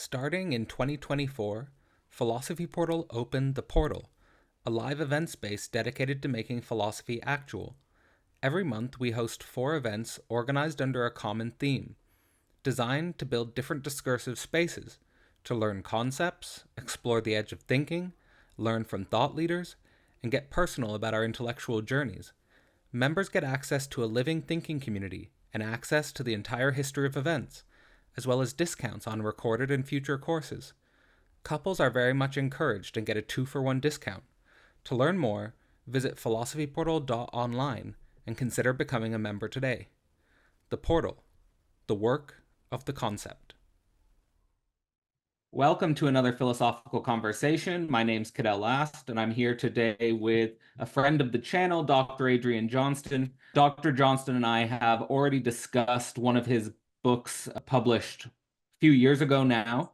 Starting in 2024, Philosophy Portal opened The Portal, a live event space dedicated to making philosophy actual. Every month, we host 4 events organized under a common theme, designed to build different discursive spaces, to learn concepts, explore the edge of thinking, learn from thought leaders, and get personal about our intellectual journeys. Members get access to a living thinking community and access to the entire history of events, as well as discounts on recorded and future courses. Couples are very much encouraged and get a 2-for-1 discount. To learn more, visit philosophyportal.online and consider becoming a member today. The Portal, the work of the concept. Welcome to another philosophical conversation. My name's Cadell Last, and I'm here today with a friend of the channel, Dr. Adrian Johnston. Dr. Johnston and I have already discussed one of his books published a few years ago now,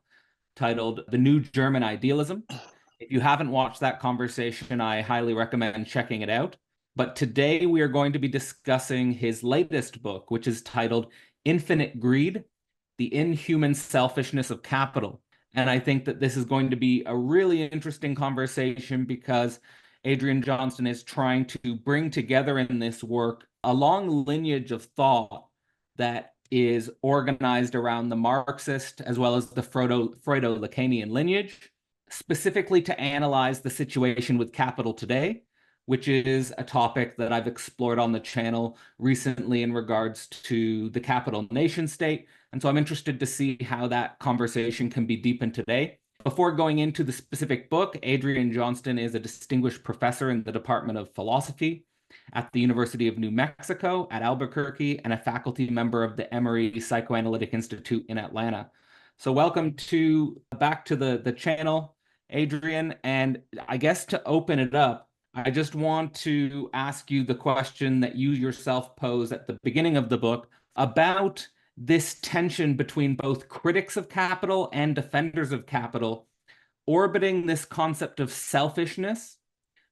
titled The New German Idealism. If you haven't watched that conversation, I highly recommend checking it out. But today we are going to be discussing his latest book, which is titled Infinite Greed, The Inhuman Selfishness of Capital. And I think that this is going to be a really interesting conversation because Adrian Johnston is trying to bring together in this work a long lineage of thought that is organized around the Marxist as well as the Freud-Lacanian lineage, specifically to analyze the situation with capital today, which is a topic that I've explored on the channel recently in regards to the capital nation state. And so I'm interested to see how that conversation can be deepened today. Before going into the specific book, Adrian Johnston is a distinguished professor in the Department of Philosophy at the University of New Mexico at Albuquerque and a faculty member of the Emory Psychoanalytic Institute in Atlanta. So welcome back to the channel, Adrian. And I guess to open it up, I just want to ask you the question that you yourself pose at the beginning of the book about this tension between both critics of capital and defenders of capital, orbiting this concept of selfishness,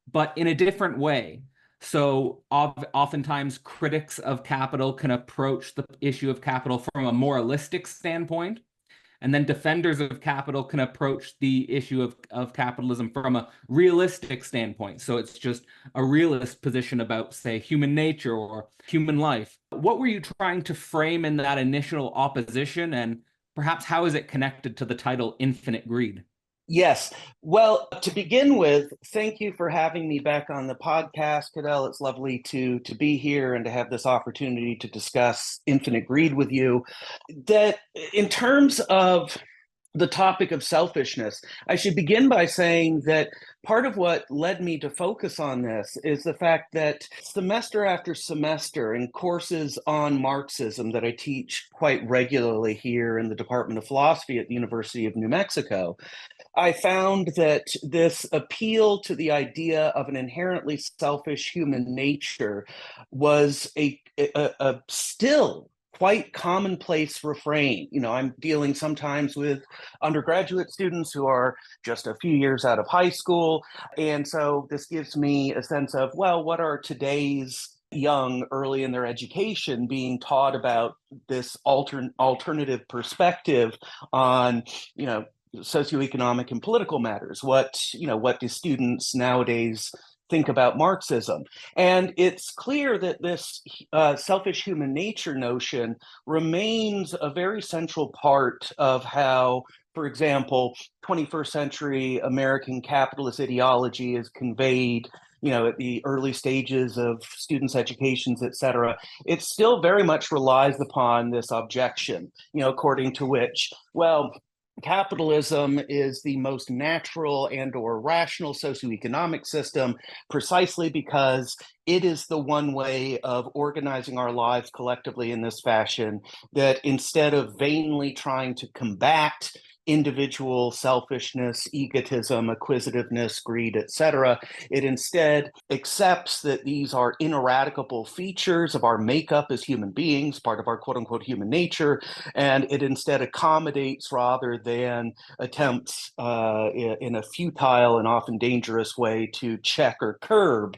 but in a different way. So oftentimes critics of capital can approach the issue of capital from a moralistic standpoint, and then defenders of capital can approach the issue of capitalism from a realistic standpoint. So it's just a realist position about, say, human nature or human life. What were you trying to frame in that initial opposition, and perhaps how is it connected to the title Infinite Greed? Yes. Well, to begin with, thank you for having me back on the podcast, Cadell. It's lovely to be here and to have this opportunity to discuss infinite greed with you. That in terms of the topic of selfishness, I should begin by saying that part of what led me to focus on this is the fact that semester after semester in courses on Marxism that I teach quite regularly here in the Department of Philosophy at the University of New Mexico, I found that this appeal to the idea of an inherently selfish human nature was a still quite commonplace refrain. You know, I'm dealing sometimes with undergraduate students who are just a few years out of high school. And so this gives me a sense of, well, what are today's young early in their education being taught about this alternative perspective on, socioeconomic and political matters? What do students nowadays think about Marxism? And it's clear that this selfish human nature notion remains a very central part of how, for example, 21st century American capitalist ideology is conveyed, at the early stages of students' educations, et cetera. It still very much relies upon this objection, according to which, well, capitalism is the most natural and or rational socioeconomic system precisely because it is the one way of organizing our lives collectively in this fashion, that instead of vainly trying to combat individual selfishness, egotism, acquisitiveness, greed, etc., it instead accepts that these are ineradicable features of our makeup as human beings, part of our quote-unquote human nature, and it instead accommodates rather than attempts in a futile and often dangerous way to check or curb,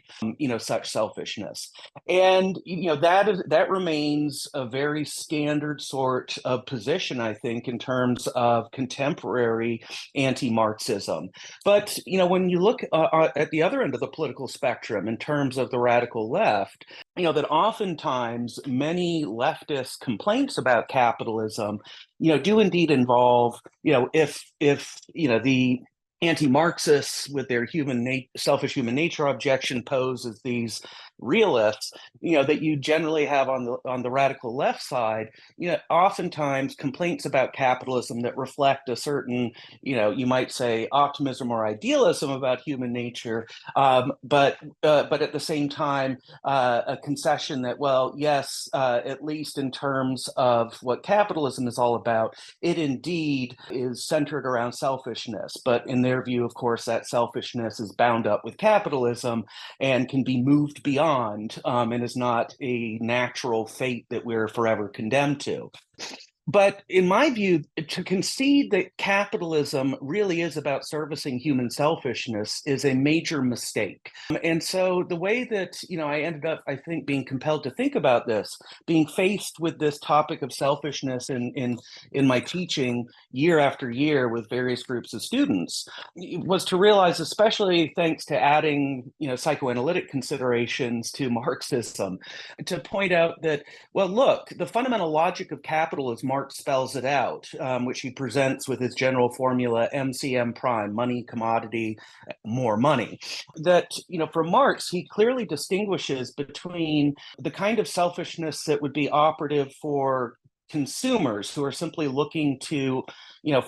such selfishness. And that remains a very standard sort of position, I think, in terms of contemporary contemporary anti-Marxism. But when you look at the other end of the political spectrum in terms of the radical left, that oftentimes many leftist complaints about capitalism, do indeed involve, if the anti-Marxists with their selfish human nature objection pose as these realists, that you generally have on the radical left side, oftentimes complaints about capitalism that reflect a certain, you might say optimism or idealism about human nature, but at the same time, a concession that, well, yes, at least in terms of what capitalism is all about, it indeed is centered around selfishness. But in their view, of course, that selfishness is bound up with capitalism and can be moved beyond, and is not a natural fate that we're forever condemned to. But in my view, to concede that capitalism really is about servicing human selfishness is a major mistake. And so the way that, I ended up, I think, being compelled to think about this, being faced with this topic of selfishness in my teaching year after year with various groups of students, was to realize, especially thanks to adding, psychoanalytic considerations to Marxism, to point out that, well, look, the fundamental logic of capital is Marx spells it out, which he presents with his general formula, MCM prime, money, commodity, more money. That, for Marx, he clearly distinguishes between the kind of selfishness that would be operative for consumers who are simply looking to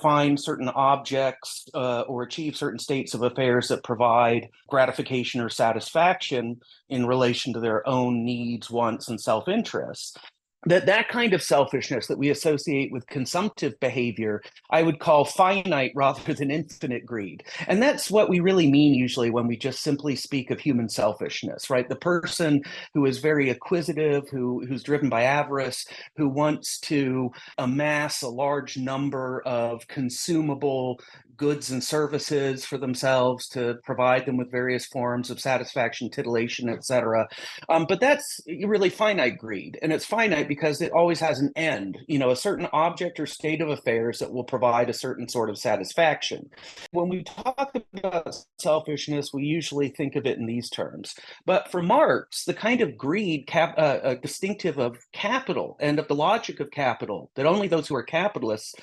find certain objects or achieve certain states of affairs that provide gratification or satisfaction in relation to their own needs, wants, and self-interests. That kind of selfishness that we associate with consumptive behavior, I would call finite rather than infinite greed. And that's what we really mean usually when we just simply speak of human selfishness, right? The person who is very acquisitive, who's driven by avarice, who wants to amass a large number of consumable goods and services for themselves to provide them with various forms of satisfaction, titillation, etc. But that's really finite greed. And it's finite because it always has an end, a certain object or state of affairs that will provide a certain sort of satisfaction. When we talk about selfishness, we usually think of it in these terms. But for Marx, the kind of greed distinctive of capital and of the logic of capital that only those who are capitalists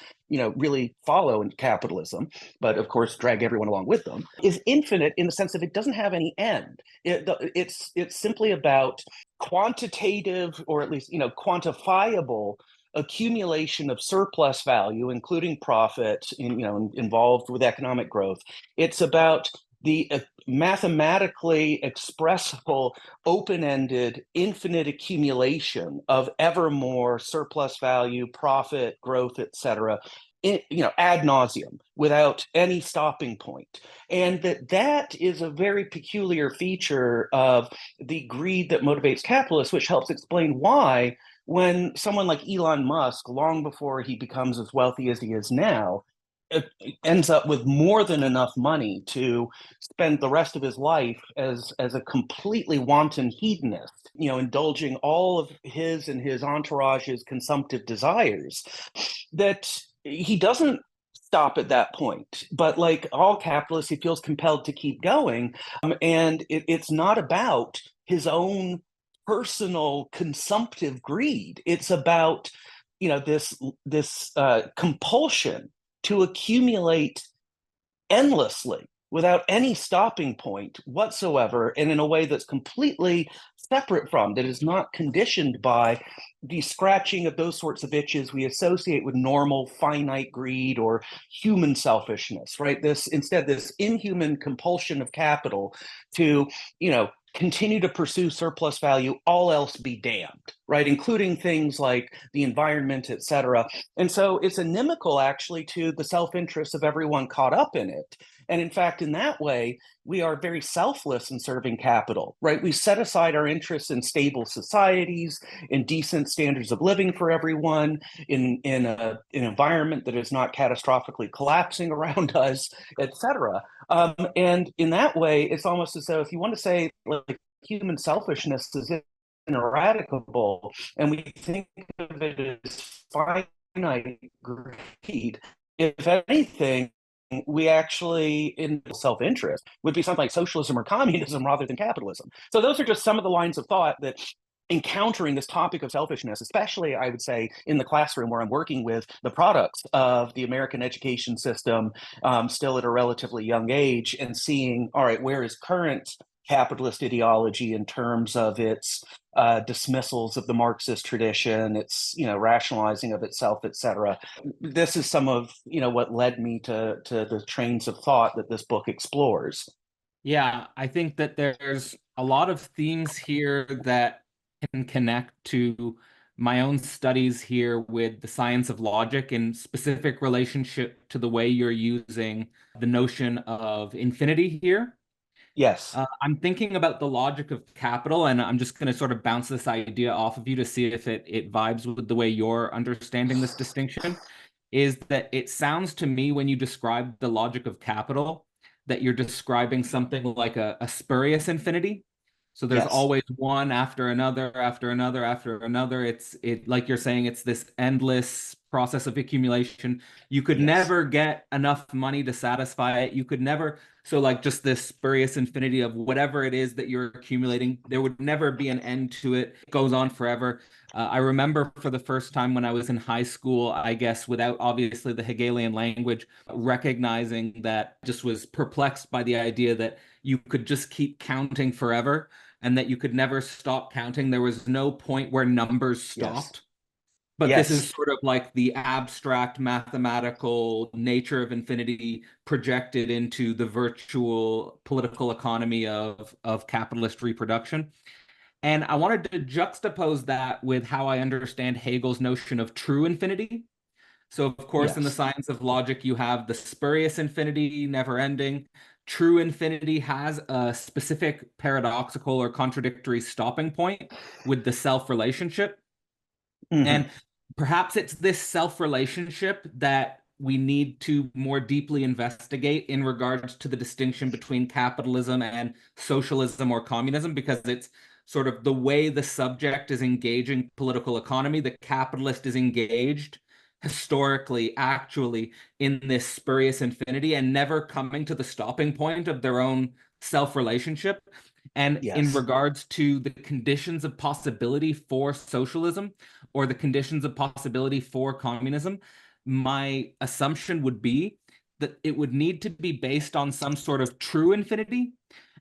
really follow in capitalism, but of course drag everyone along with them, is infinite in the sense that it doesn't have any end. It's simply about quantitative, or at least quantifiable accumulation of surplus value, including profit, involved with economic growth. It's about the mathematically expressible, open-ended, infinite accumulation of ever more surplus value, profit, growth, etc., ad nauseum, without any stopping point. And that is a very peculiar feature of the greed that motivates capitalists, which helps explain why, when someone like Elon Musk, long before he becomes as wealthy as he is now, ends up with more than enough money to spend the rest of his life as a completely wanton hedonist, indulging all of his and his entourage's consumptive desires, that he doesn't stop at that point. But like all capitalists, he feels compelled to keep going. And it's not about his own personal consumptive greed. It's about, this compulsion to accumulate endlessly without any stopping point whatsoever, and in a way that's completely separate from, that is not conditioned by the scratching of those sorts of itches we associate with normal finite greed or human selfishness, right? This inhuman compulsion of capital to, continue to pursue surplus value, all else be damned, right? Including things like the environment, et cetera. And so it's inimical actually to the self-interest of everyone caught up in it. And in fact, in that way, we are very selfless in serving capital, right? We set aside our interests in stable societies, in decent standards of living for everyone, in an environment that is not catastrophically collapsing around us, et cetera. And in that way, it's almost as though if you want to say like human selfishness is ineradicable, and we think of it as finite greed, if anything, we actually, in self-interest, would be something like socialism or communism rather than capitalism. So those are just some of the lines of thought that encountering this topic of selfishness, especially I would say in the classroom where I'm working with the products of the American education system, still at a relatively young age, and seeing, all right, where is current capitalist ideology in terms of its dismissals of the Marxist tradition, its rationalizing of itself, etc. This is some of what led me to the trains of thought that this book explores. Yeah, I think that there's a lot of themes here that can connect to my own studies here with the science of logic in specific relationship to the way you're using the notion of infinity here. Yes, I'm thinking about the logic of capital, and I'm just going to sort of bounce this idea off of you to see if it vibes with the way you're understanding this distinction. Is that it sounds to me when you describe the logic of capital that you're describing something like a spurious infinity. So there's yes, always one after another, after another, after another. It like you're saying, it's this endless process of accumulation. You could yes, never get enough money to satisfy it. You could never, so like just this spurious infinity of whatever it is that you're accumulating, there would never be an end to it. It goes on forever. I remember for the first time when I was in high school, I guess without obviously the Hegelian language, recognizing that I just was perplexed by the idea that you could just keep counting forever and that you could never stop counting. There was no point where numbers yes, stopped. But this is yes, sort of like the abstract mathematical nature of infinity projected into the virtual political economy of capitalist reproduction. And I wanted to juxtapose that with how I understand Hegel's notion of true infinity. So, of course, in the yes, science of logic, you have the spurious infinity, never ending. True infinity has a specific paradoxical or contradictory stopping point with the self relationship. hmm, And perhaps it's this self relationship that we need to more deeply investigate in regards to the distinction between capitalism and socialism or communism, because it's sort of the way the subject is engaging political economy. The capitalist is engaged historically, actually, in this spurious infinity and never coming to the stopping point of their own self relationship. And in yes, regards to the conditions of possibility for socialism, or the conditions of possibility for communism, my assumption would be that it would need to be based on some sort of true infinity.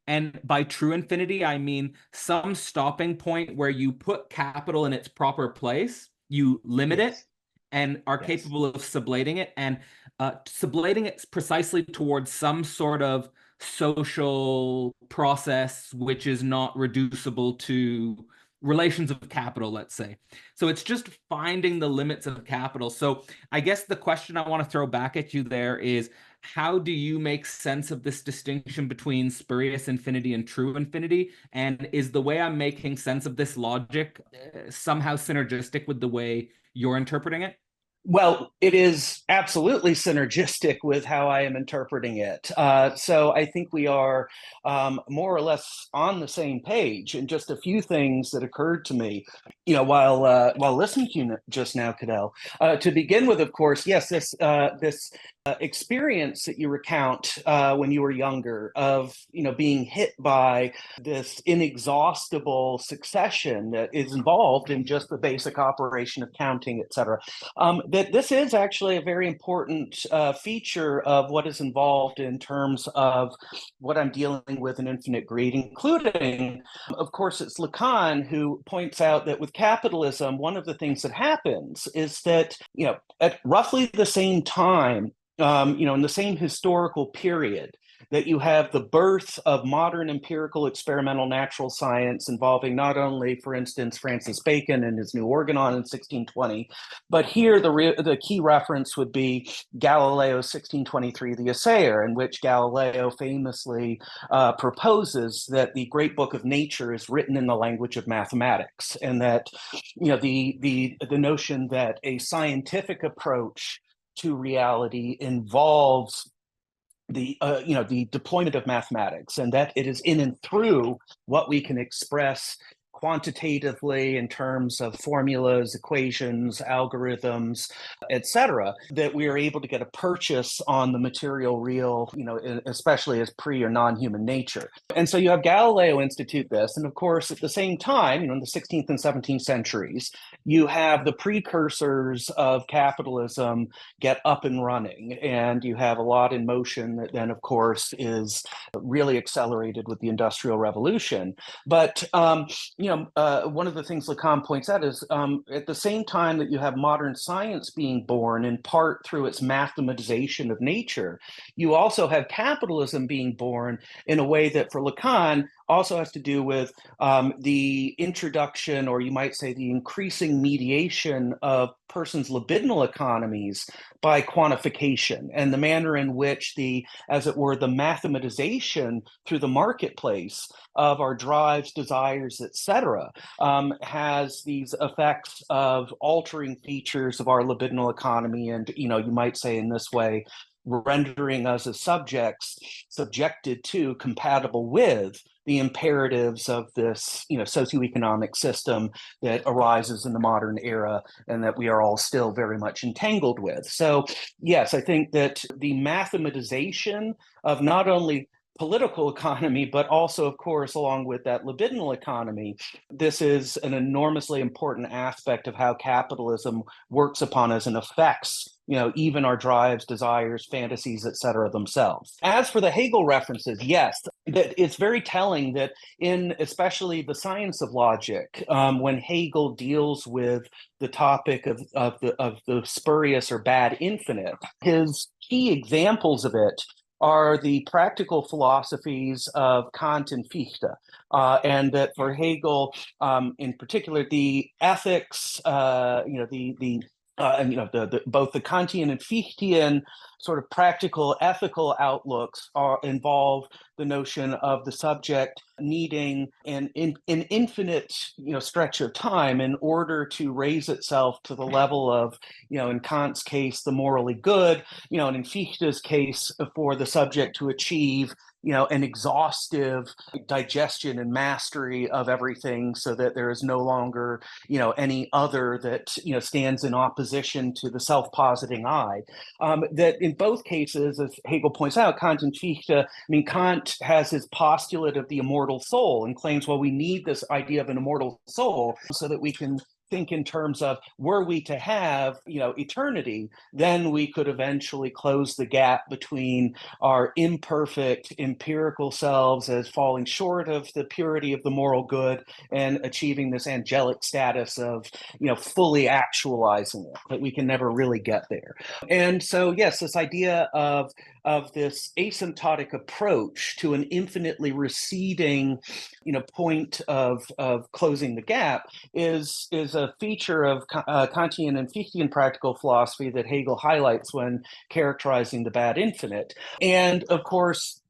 And by true infinity, I mean some stopping point where you put capital in its proper place, you limit it, yes, and are yes, capable of sublating it, and sublating it precisely towards some sort of social process which is not reducible to relations of capital, let's say. So it's just finding the limits of capital. So I guess the question I want to throw back at you there is, how do you make sense of this distinction between spurious infinity and true infinity? And is the way I'm making sense of this logic somehow synergistic with the way you're interpreting it? well, it is absolutely synergistic with how I am interpreting it. So I think we are more or less on the same page. And just a few things that occurred to me, while listening to you just now, Cadell. To begin with, of course, yes, this experience that you recount when you were younger of being hit by this inexhaustible succession that is involved in just the basic operation of counting, et cetera. That this is actually a very important feature of what is involved in terms of what I'm dealing with in infinite greed, including, of course, it's Lacan who points out that with capitalism, one of the things that happens is that, at roughly the same time, in the same historical period, that you have the birth of modern empirical experimental natural science involving not only, for instance, Francis Bacon and his New Organon in 1620, but here the key reference would be Galileo's 1623 The Assayer, in which Galileo famously proposes that the great book of nature is written in the language of mathematics, and that the notion that a scientific approach to reality involves the deployment of mathematics, and that it is in and through what we can express quantitatively in terms of formulas, equations, algorithms, etc., that we are able to get a purchase on the material real, especially as pre or non-human nature. And so you have Galileo institute this, and of course, at the same time, in the 16th and 17th centuries, you have the precursors of capitalism get up and running, and you have a lot in motion that then, of course, is really accelerated with the Industrial Revolution. But one of the things Lacan points out is at the same time that you have modern science being born, in part through its mathematization of nature, you also have capitalism being born in a way that, for Lacan, also has to do with the introduction, or you might say the increasing mediation of persons' libidinal economies by quantification, and the manner in which as it were, the mathematization through the marketplace of our drives, desires, etc., has these effects of altering features of our libidinal economy, and you might say in this way, rendering us as subjects subjected to, compatible with the imperatives of this, socioeconomic system that arises in the modern era and that we are all still very much entangled with. So, yes, I think that the mathematization of not only political economy, but also, of course, along with that libidinal economy, this is an enormously important aspect of how capitalism works upon us and affects even our drives, desires, fantasies, etc. themselves. As for the Hegel references, yes, that it's very telling that in especially the science of logic, when Hegel deals with the topic of the spurious or bad infinite, his key examples of it are the practical philosophies of Kant and Fichte, and that for Hegel, in particular, the ethics, both the Kantian and Fichtean sort of practical ethical outlooks involve the notion of the subject needing an infinite stretch of time in order to raise itself to the level of in Kant's case the morally good, and in Fichte's case for the subject to achieve an exhaustive digestion and mastery of everything, so that there is no longer any other that stands in opposition to the self-positing I. That in both cases, as Hegel points out, Kant and Fichte, Kant has his postulate of the immortal soul and claims, well, we need this idea of an immortal soul so that we can think in terms of, were we to have eternity, then we could eventually close the gap between our imperfect empirical selves as falling short of the purity of the moral good and achieving this angelic status of fully actualizing it, but we can never really get there. And so yes, this idea of this asymptotic approach to an infinitely receding point of closing the gap is a feature of Kantian and Fichtean practical philosophy that Hegel highlights when characterizing the bad infinite. And of course,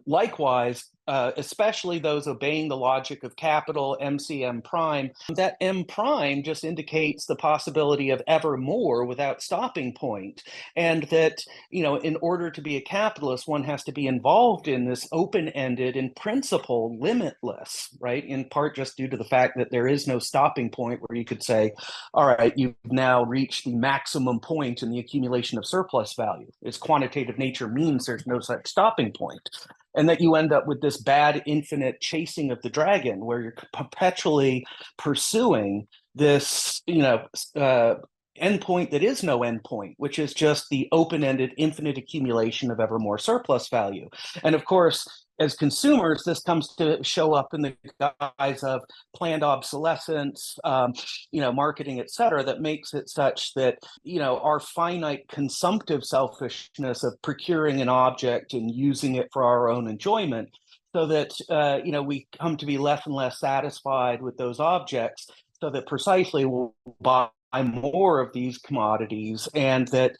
likewise, especially those obeying the logic of capital MCM prime, that M prime just indicates the possibility of ever more without stopping point. And that, in order to be a capitalist, one has to be involved in this open-ended, in principle, limitless, right? In part just due to the fact that there is no stopping point where you could say, all right, you've now reached the maximum point in the accumulation of surplus value. Its quantitative nature means there's no such stopping point. And that you end up with this bad infinite chasing of the dragon, where you're perpetually pursuing this, endpoint that is no endpoint, which is just the open-ended infinite accumulation of ever more surplus value. And of course, as consumers, this comes to show up in the guise of planned obsolescence, marketing, et cetera, that makes it such that, our finite consumptive selfishness of procuring an object and using it for our own enjoyment, so that, we come to be less and less satisfied with those objects, so that precisely we'll buy more of these commodities, and that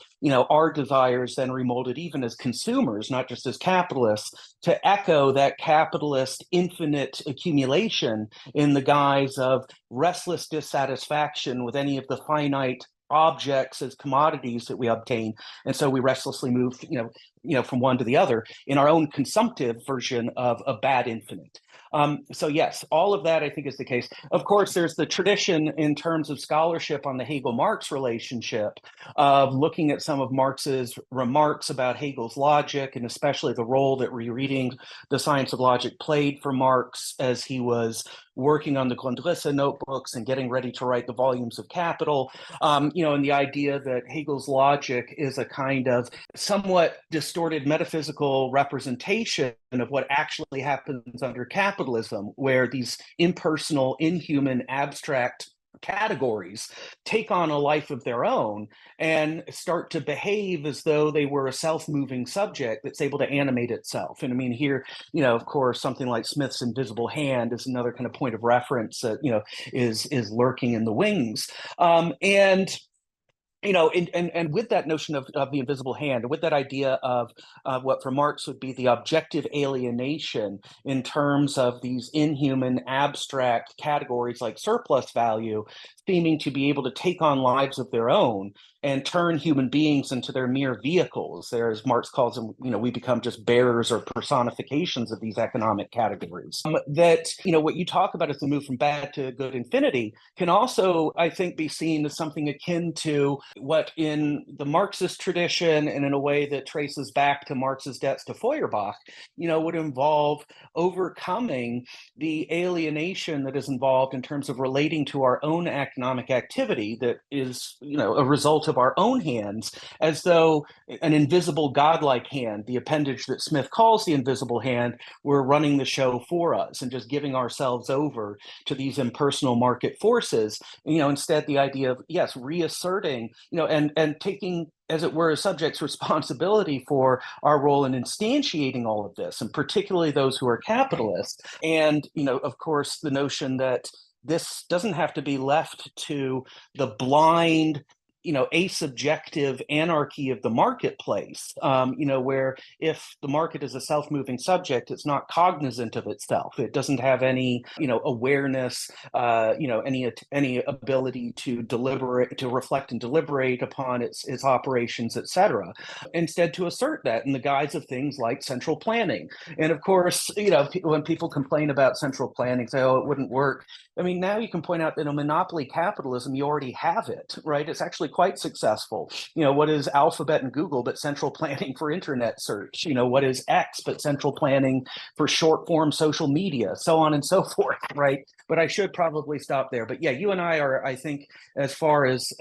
our desires then remolded even as consumers, not just as capitalists, to echo that capitalist infinite accumulation in the guise of restless dissatisfaction with any of the finite objects as commodities that we obtain. And so we restlessly move from one to the other in our own consumptive version of a bad infinite. So yes, all of that I think is the case. Of course, there's the tradition in terms of scholarship on the Hegel-Marx relationship of looking at some of Marx's remarks about Hegel's logic, and especially the role that rereading The Science of Logic played for Marx as he was working on the Grundrisse notebooks and getting ready to write the volumes of Capital, and the idea that Hegel's logic is a kind of somewhat distorted metaphysical representation of what actually happens under capitalism, where these impersonal, inhuman, abstract categories take on a life of their own and start to behave as though they were a self-moving subject that's able to animate itself. And I mean, here, of course, something like Smith's invisible hand is another kind of point of reference that, is lurking in the wings. And with that notion of the invisible hand, and with that idea of what for Marx would be the objective alienation in terms of these inhuman, abstract categories like surplus value, seeming to be able to take on lives of their own and turn human beings into their mere vehicles. There, as Marx calls them, we become just bearers or personifications of these economic categories. What you talk about as the move from bad to good infinity can also, I think, be seen as something akin to what in the Marxist tradition, and in a way that traces back to Marx's debts to Feuerbach, would involve overcoming the alienation that is involved in terms of relating to our own economic activity that is, a result of our own hands, as though an invisible godlike hand, the appendage that Smith calls the invisible hand, were running the show for us and just giving ourselves over to these impersonal market forces. Instead, the idea of, yes, reasserting, and taking, as it were, a subject's responsibility for our role in instantiating all of this, and particularly those who are capitalists. And, of course, the notion that this doesn't have to be left to the blind, asubjective anarchy of the marketplace, where if the market is a self-moving subject, it's not cognizant of itself. It doesn't have any, awareness, any ability to deliberate, to reflect and deliberate upon its operations, etc. Instead, to assert that in the guise of things like central planning. And of course, when people complain about central planning, say, oh, it wouldn't work. I mean, now you can point out that in monopoly capitalism, you already have it, right? It's actually quite successful. What is Alphabet and Google but central planning for internet search? What is X but central planning for short form social media, so on and so forth, right? But I should probably stop there. But yeah, you and I are, I think, as far as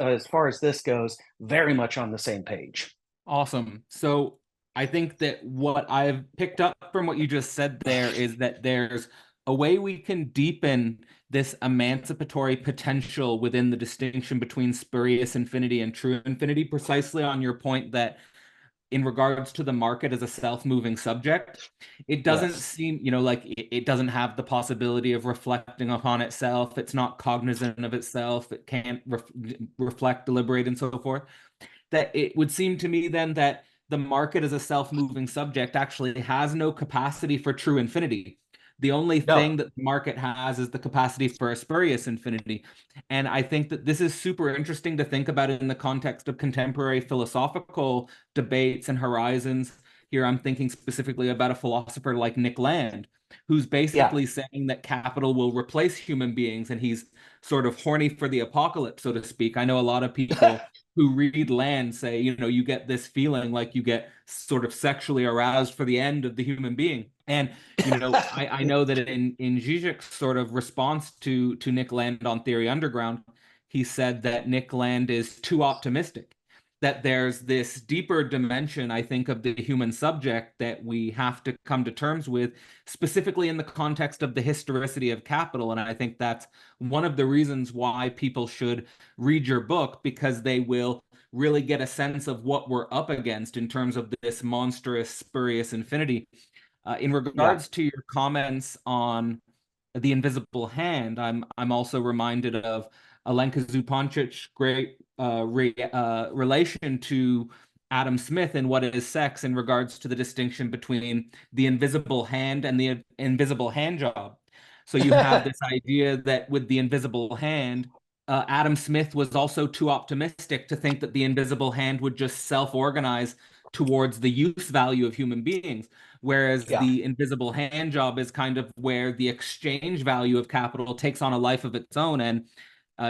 this goes, very much on the same page. Awesome. So I think that what I've picked up from what you just said there is that there's a way we can deepen this emancipatory potential within the distinction between spurious infinity and true infinity, precisely on your point that in regards to the market as a self-moving subject, it doesn't seem, like it doesn't have the possibility of reflecting upon itself. It's not cognizant of itself. It can't reflect, deliberate, and so forth. That it would seem to me then that the market as a self-moving subject actually has no capacity for true infinity. The only thing that the market has is the capacity for a spurious infinity. And I think that this is super interesting to think about in the context of contemporary philosophical debates and horizons. Here I'm thinking specifically about a philosopher like Nick Land, who's basically saying that capital will replace human beings, and he's sort of horny for the apocalypse, so to speak. I know a lot of people who read Land say, you get this feeling like you get sort of sexually aroused for the end of the human being. And, I know that in Zizek's sort of response to Nick Land on Theory Underground, he said that Nick Land is too optimistic, that there's this deeper dimension, I think, of the human subject that we have to come to terms with, specifically in the context of the historicity of capital. And I think that's one of the reasons why people should read your book, because they will really get a sense of what we're up against in terms of this monstrous, spurious infinity. In regards to your comments on the invisible hand, I'm also reminded of Alenka Zupancic's great relation to Adam Smith and What is Sex in regards to the distinction between the invisible hand and the invisible hand job. So you have this idea that with the invisible hand, Adam Smith was also too optimistic to think that the invisible hand would just self-organize towards the use value of human beings, whereas Yeah. the invisible hand job is kind of where the exchange value of capital takes on a life of its own. And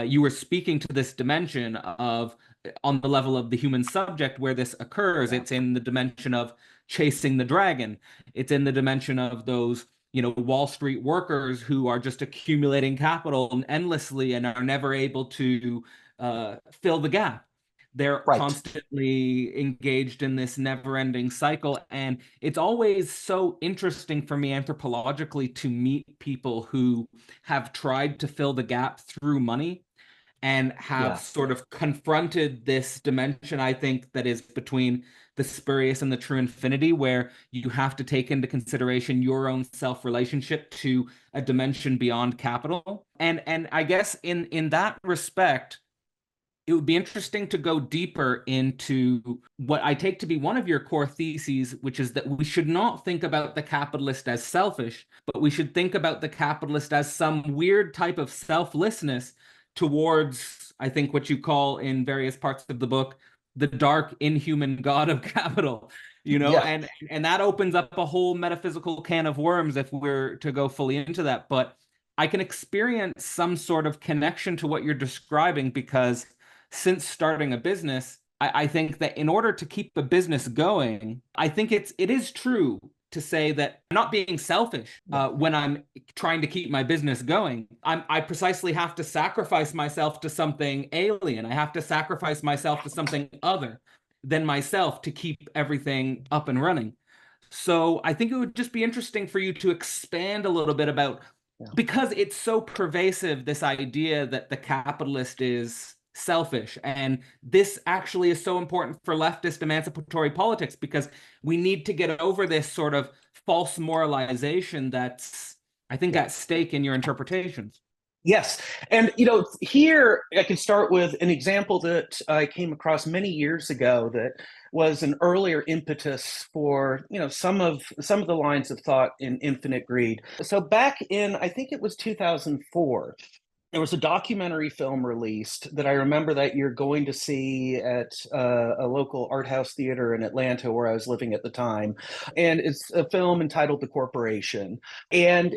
you were speaking to this dimension of, on the level of the human subject, where this occurs. Yeah. It's in the dimension of chasing the dragon. It's in the dimension of those, Wall Street workers who are just accumulating capital endlessly and are never able to fill the gap. They're Right. constantly engaged in this never-ending cycle. And it's always so interesting for me anthropologically to meet people who have tried to fill the gap through money and have Yeah. sort of confronted this dimension, I think, that is between the spurious and the true infinity, where you have to take into consideration your own self-relationship to a dimension beyond capital. And I guess in that respect, it would be interesting to go deeper into what I take to be one of your core theses, which is that we should not think about the capitalist as selfish, but we should think about the capitalist as some weird type of selflessness towards, I think, what you call in various parts of the book, the dark, inhuman god of capital. Yeah. And that opens up a whole metaphysical can of worms if we're to go fully into that. But I can experience some sort of connection to what you're describing, because since starting a business, I think that in order to keep a business going, I think it is true to say that I'm not being selfish when I'm trying to keep my business going. I precisely have to sacrifice myself to something alien. I have to sacrifice myself to something other than myself to keep everything up and running. So I think it would just be interesting for you to expand a little bit about, because it's so pervasive, this idea that the capitalist is selfish. And this actually is so important for leftist emancipatory politics, because we need to get over this sort of false moralization that's, I think, at stake in your interpretations. Yes. And, here I can start with an example that I came across many years ago that was an earlier impetus for, some of the lines of thought in Infinite Greed. So back in, I think it was 2004, there was a documentary film released that I remember that year going to see at a local art house theater in Atlanta, where I was living at the time. And it's a film entitled The Corporation. And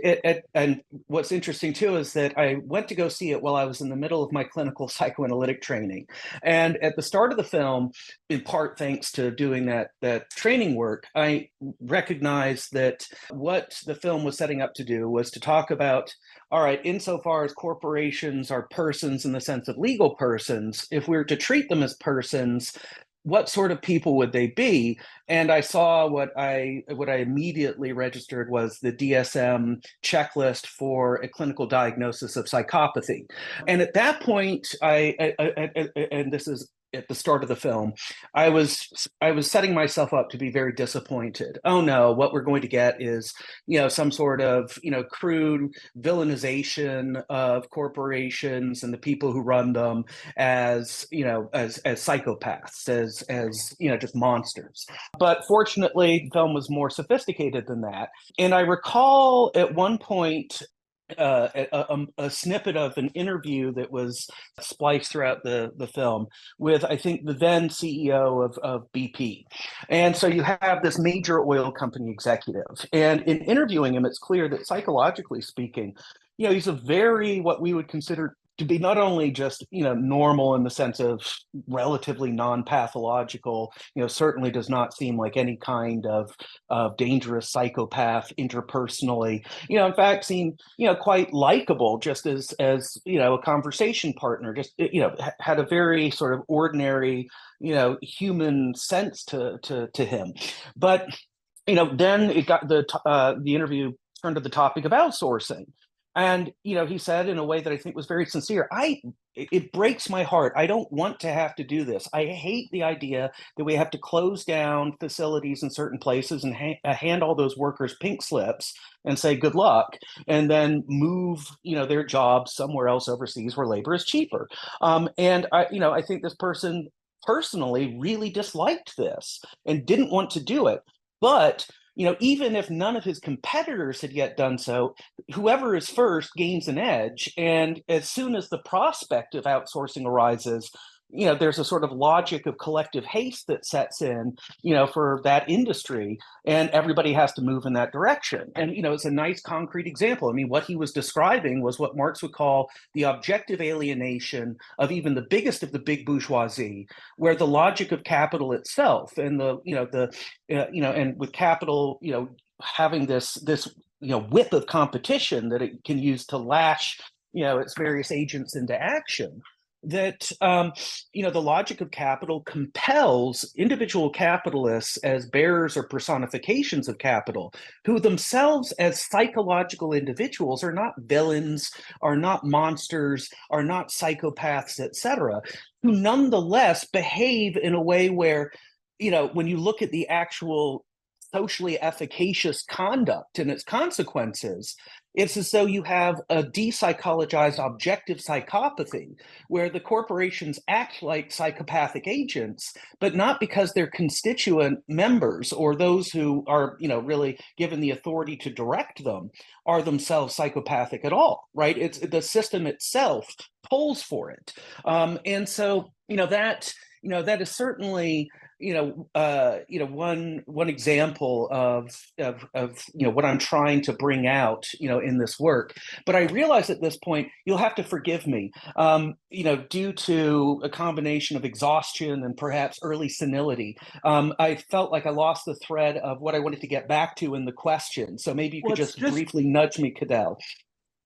and what's interesting too is that I went to go see it while I was in the middle of my clinical psychoanalytic training. And at the start of the film, in part thanks to doing that training work, I recognized that what the film was setting up to do was to talk about, all right, insofar as corporations are persons in the sense of legal persons, if we were to treat them as persons, what sort of people would they be? And I saw what I immediately registered was the DSM checklist for a clinical diagnosis of psychopathy. And at that point, and this is at the start of the film, I was setting myself up to be very disappointed. Oh no, what we're going to get is, some sort of, crude villainization of corporations and the people who run them as, as psychopaths, as just monsters. But fortunately, the film was more sophisticated than that. And I recall at one point a snippet of an interview that was spliced throughout the film with, I think, the then CEO of BP. And so you have this major oil company executive. And in interviewing him, it's clear that psychologically speaking, he's a very, what we would consider to be not only just, normal in the sense of relatively non-pathological, certainly does not seem like any kind of dangerous psychopath interpersonally, in fact, seemed, quite likable just as a conversation partner, just, had a very sort of ordinary, human sense to him. But, then it got the interview turned to the topic of outsourcing. And, he said in a way that I think was very sincere, it breaks my heart. I don't want to have to do this. I hate the idea that we have to close down facilities in certain places and hand all those workers pink slips and say, good luck, and then move, their jobs somewhere else overseas where labor is cheaper. And I think this person personally really disliked this and didn't want to do it. But even if none of his competitors had yet done so, whoever is first gains an edge. And as soon as the prospect of outsourcing arises, there's a sort of logic of collective haste that sets in, for that industry, and everybody has to move in that direction. And, it's a nice concrete example. I mean, what he was describing was what Marx would call the objective alienation of even the biggest of the big bourgeoisie, where the logic of capital itself and and with capital, having this whip of competition that it can use to lash its various agents into action, that the logic of capital compels individual capitalists as bearers or personifications of capital, who themselves as psychological individuals are not villains, are not monsters, are not psychopaths, etc., who nonetheless behave in a way where, when you look at the actual socially efficacious conduct and its consequences, it's as though you have a depsychologized objective psychopathy, where the corporations act like psychopathic agents, but not because their constituent members or those who are, really given the authority to direct them are themselves psychopathic at all, right? It's the system itself pulls for it, and so that is certainly one example of what I'm trying to bring out in this work. But I realize at this point you'll have to forgive me, due to a combination of exhaustion and perhaps early senility. I felt like I lost the thread of what I wanted to get back to in the question. So maybe you could just briefly nudge me, Cadell.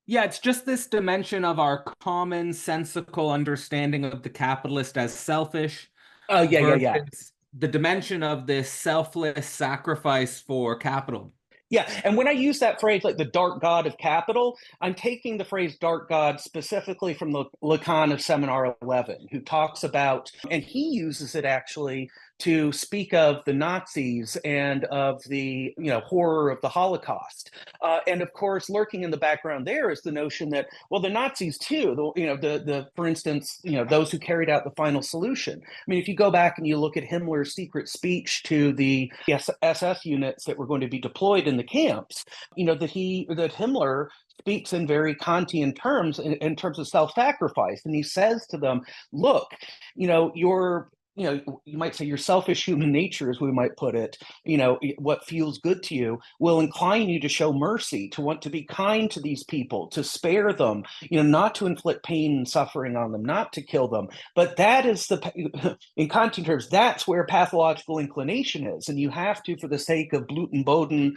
Yeah, it's just this dimension of our common sensical understanding of the capitalist as selfish. Oh, yeah, versus yeah. the dimension of this selfless sacrifice for capital. Yeah, and when I use that phrase, like the dark god of capital, I'm taking the phrase dark god specifically from the Lacan of Seminar 11, who talks about, and he uses it actually to speak of the Nazis and of the horror of the Holocaust, and of course, lurking in the background there is the notion that, well, the Nazis too, the for instance, those who carried out the final solution. I mean, if you go back and you look at Himmler's secret speech to the SS units that were going to be deployed in the camps, that Himmler speaks in very Kantian terms in terms of self-sacrifice, and he says to them, look, you might say your selfish human nature, as we might put it, what feels good to you will incline you to show mercy, to want to be kind to these people, to spare them, not to inflict pain and suffering on them, not to kill them. But that is in Kantian terms, that's where pathological inclination is. And you have to, for the sake of Blut und Boden,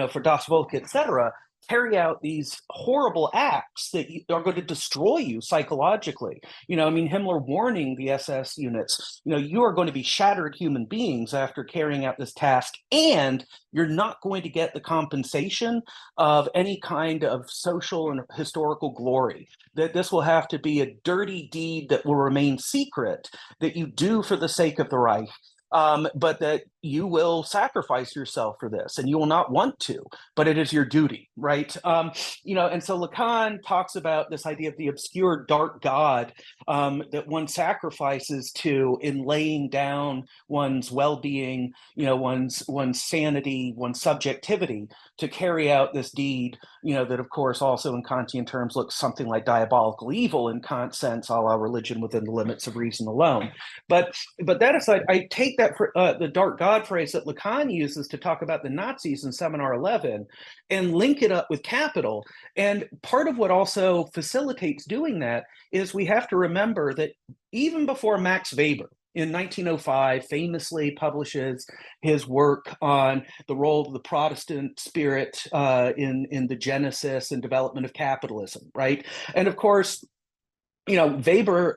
for Das Volk, etc., carry out these horrible acts that are going to destroy you psychologically. Himmler warning the SS units, you are going to be shattered human beings after carrying out this task, and you're not going to get the compensation of any kind of social and historical glory. That this will have to be a dirty deed that will remain secret, that you do for the sake of the Reich. But that you will sacrifice yourself for this, and you will not want to, but it is your duty, right? And so Lacan talks about this idea of the obscure dark god that one sacrifices to in laying down one's well-being, one's sanity, one's subjectivity to carry out this deed, that of course also in Kantian terms looks something like diabolical evil in Kant's sense, a la religion within the limits of reason alone. But that aside, I take that the dark god phrase that Lacan uses to talk about the Nazis in Seminar 11 and link it up with capital. And part of what also facilitates doing that is we have to remember that even before Max Weber in 1905 famously publishes his work on the role of the Protestant spirit in the genesis and development of capitalism, right? And of course, Weber,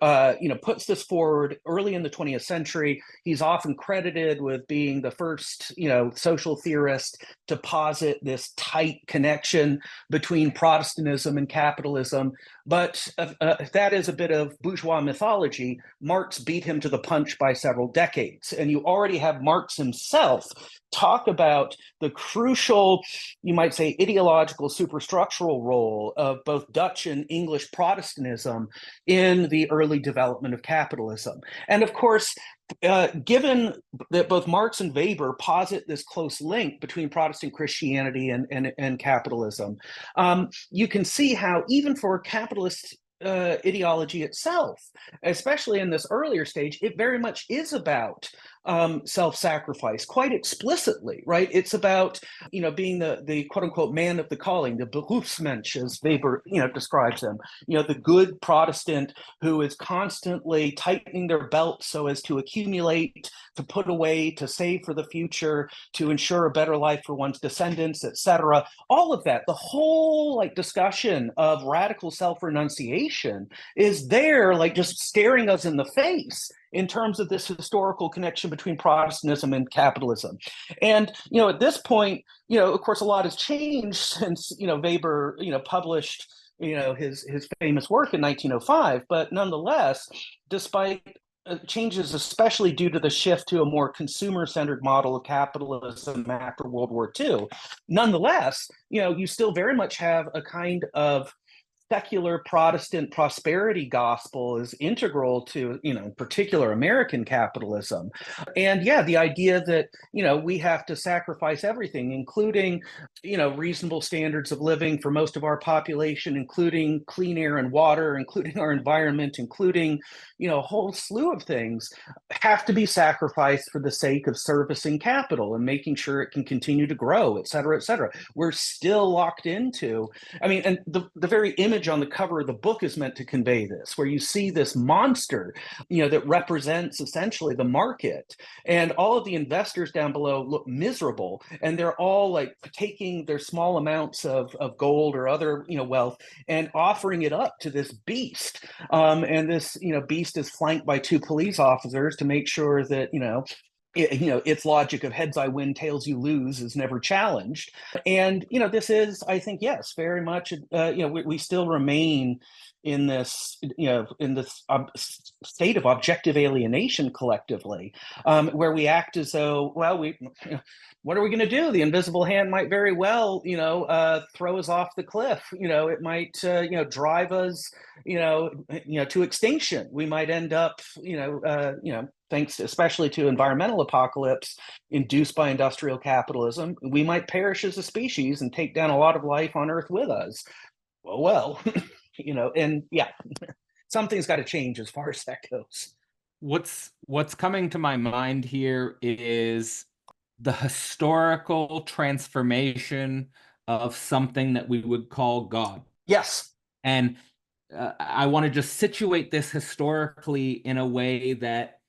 puts this forward early in the 20th century. He's often credited with being the first, social theorist to posit this tight connection between Protestantism and capitalism. But that is a bit of bourgeois mythology. Marx beat him to the punch by several decades. And you already have Marx himself talk about the crucial, you might say, ideological superstructural role of both Dutch and English Protestantism in the early development of capitalism. And of course, given that both Marx and Weber posit this close link between Protestant Christianity and capitalism, you can see how even for capitalist ideology itself, especially in this earlier stage. It very much is about self-sacrifice, quite explicitly, right? It's about, being the quote unquote man of the calling, the Berufsmensch, as Weber, describes them. The good Protestant who is constantly tightening their belt so as to accumulate, to put away, to save for the future, to ensure a better life for one's descendants, etc. All of that, the whole discussion of radical self-renunciation is there, just staring us in the face in terms of this historical connection between Protestantism and capitalism. And, at this point, of course, a lot has changed since, Weber, published, his famous work in 1905. But nonetheless, despite changes, especially due to the shift to a more consumer-centered model of capitalism after World War II, nonetheless, you still very much have a kind of secular Protestant prosperity gospel is integral to, in particular, American capitalism. And yeah, the idea that, we have to sacrifice everything, including, reasonable standards of living for most of our population, including clean air and water, including our environment, including, a whole slew of things, have to be sacrificed for the sake of servicing capital and making sure it can continue to grow, et cetera, et cetera. We're still locked into, and the very image on the cover of the book is meant to convey this, where you see this monster, that represents essentially the market, and all of the investors down below look miserable, and they're all taking their small amounts of gold or other, wealth, and offering it up to this beast. And this, beast is flanked by two police officers to make sure that, its logic of heads I win, tails you lose is never challenged. And, this is, I think, yes, very much, we still remain in this, state of objective alienation collectively, where we act as though, well, what are we going to do? The invisible hand might very well, throw us off the cliff. It might, drive us, to extinction. We might end up, thanks especially to environmental apocalypse induced by industrial capitalism, we might perish as a species and take down a lot of life on Earth with us. Well, and yeah, something's got to change as far as that goes. What's coming to my mind here is the historical transformation of something that we would call God. Yes. And I want to just situate this historically in a way that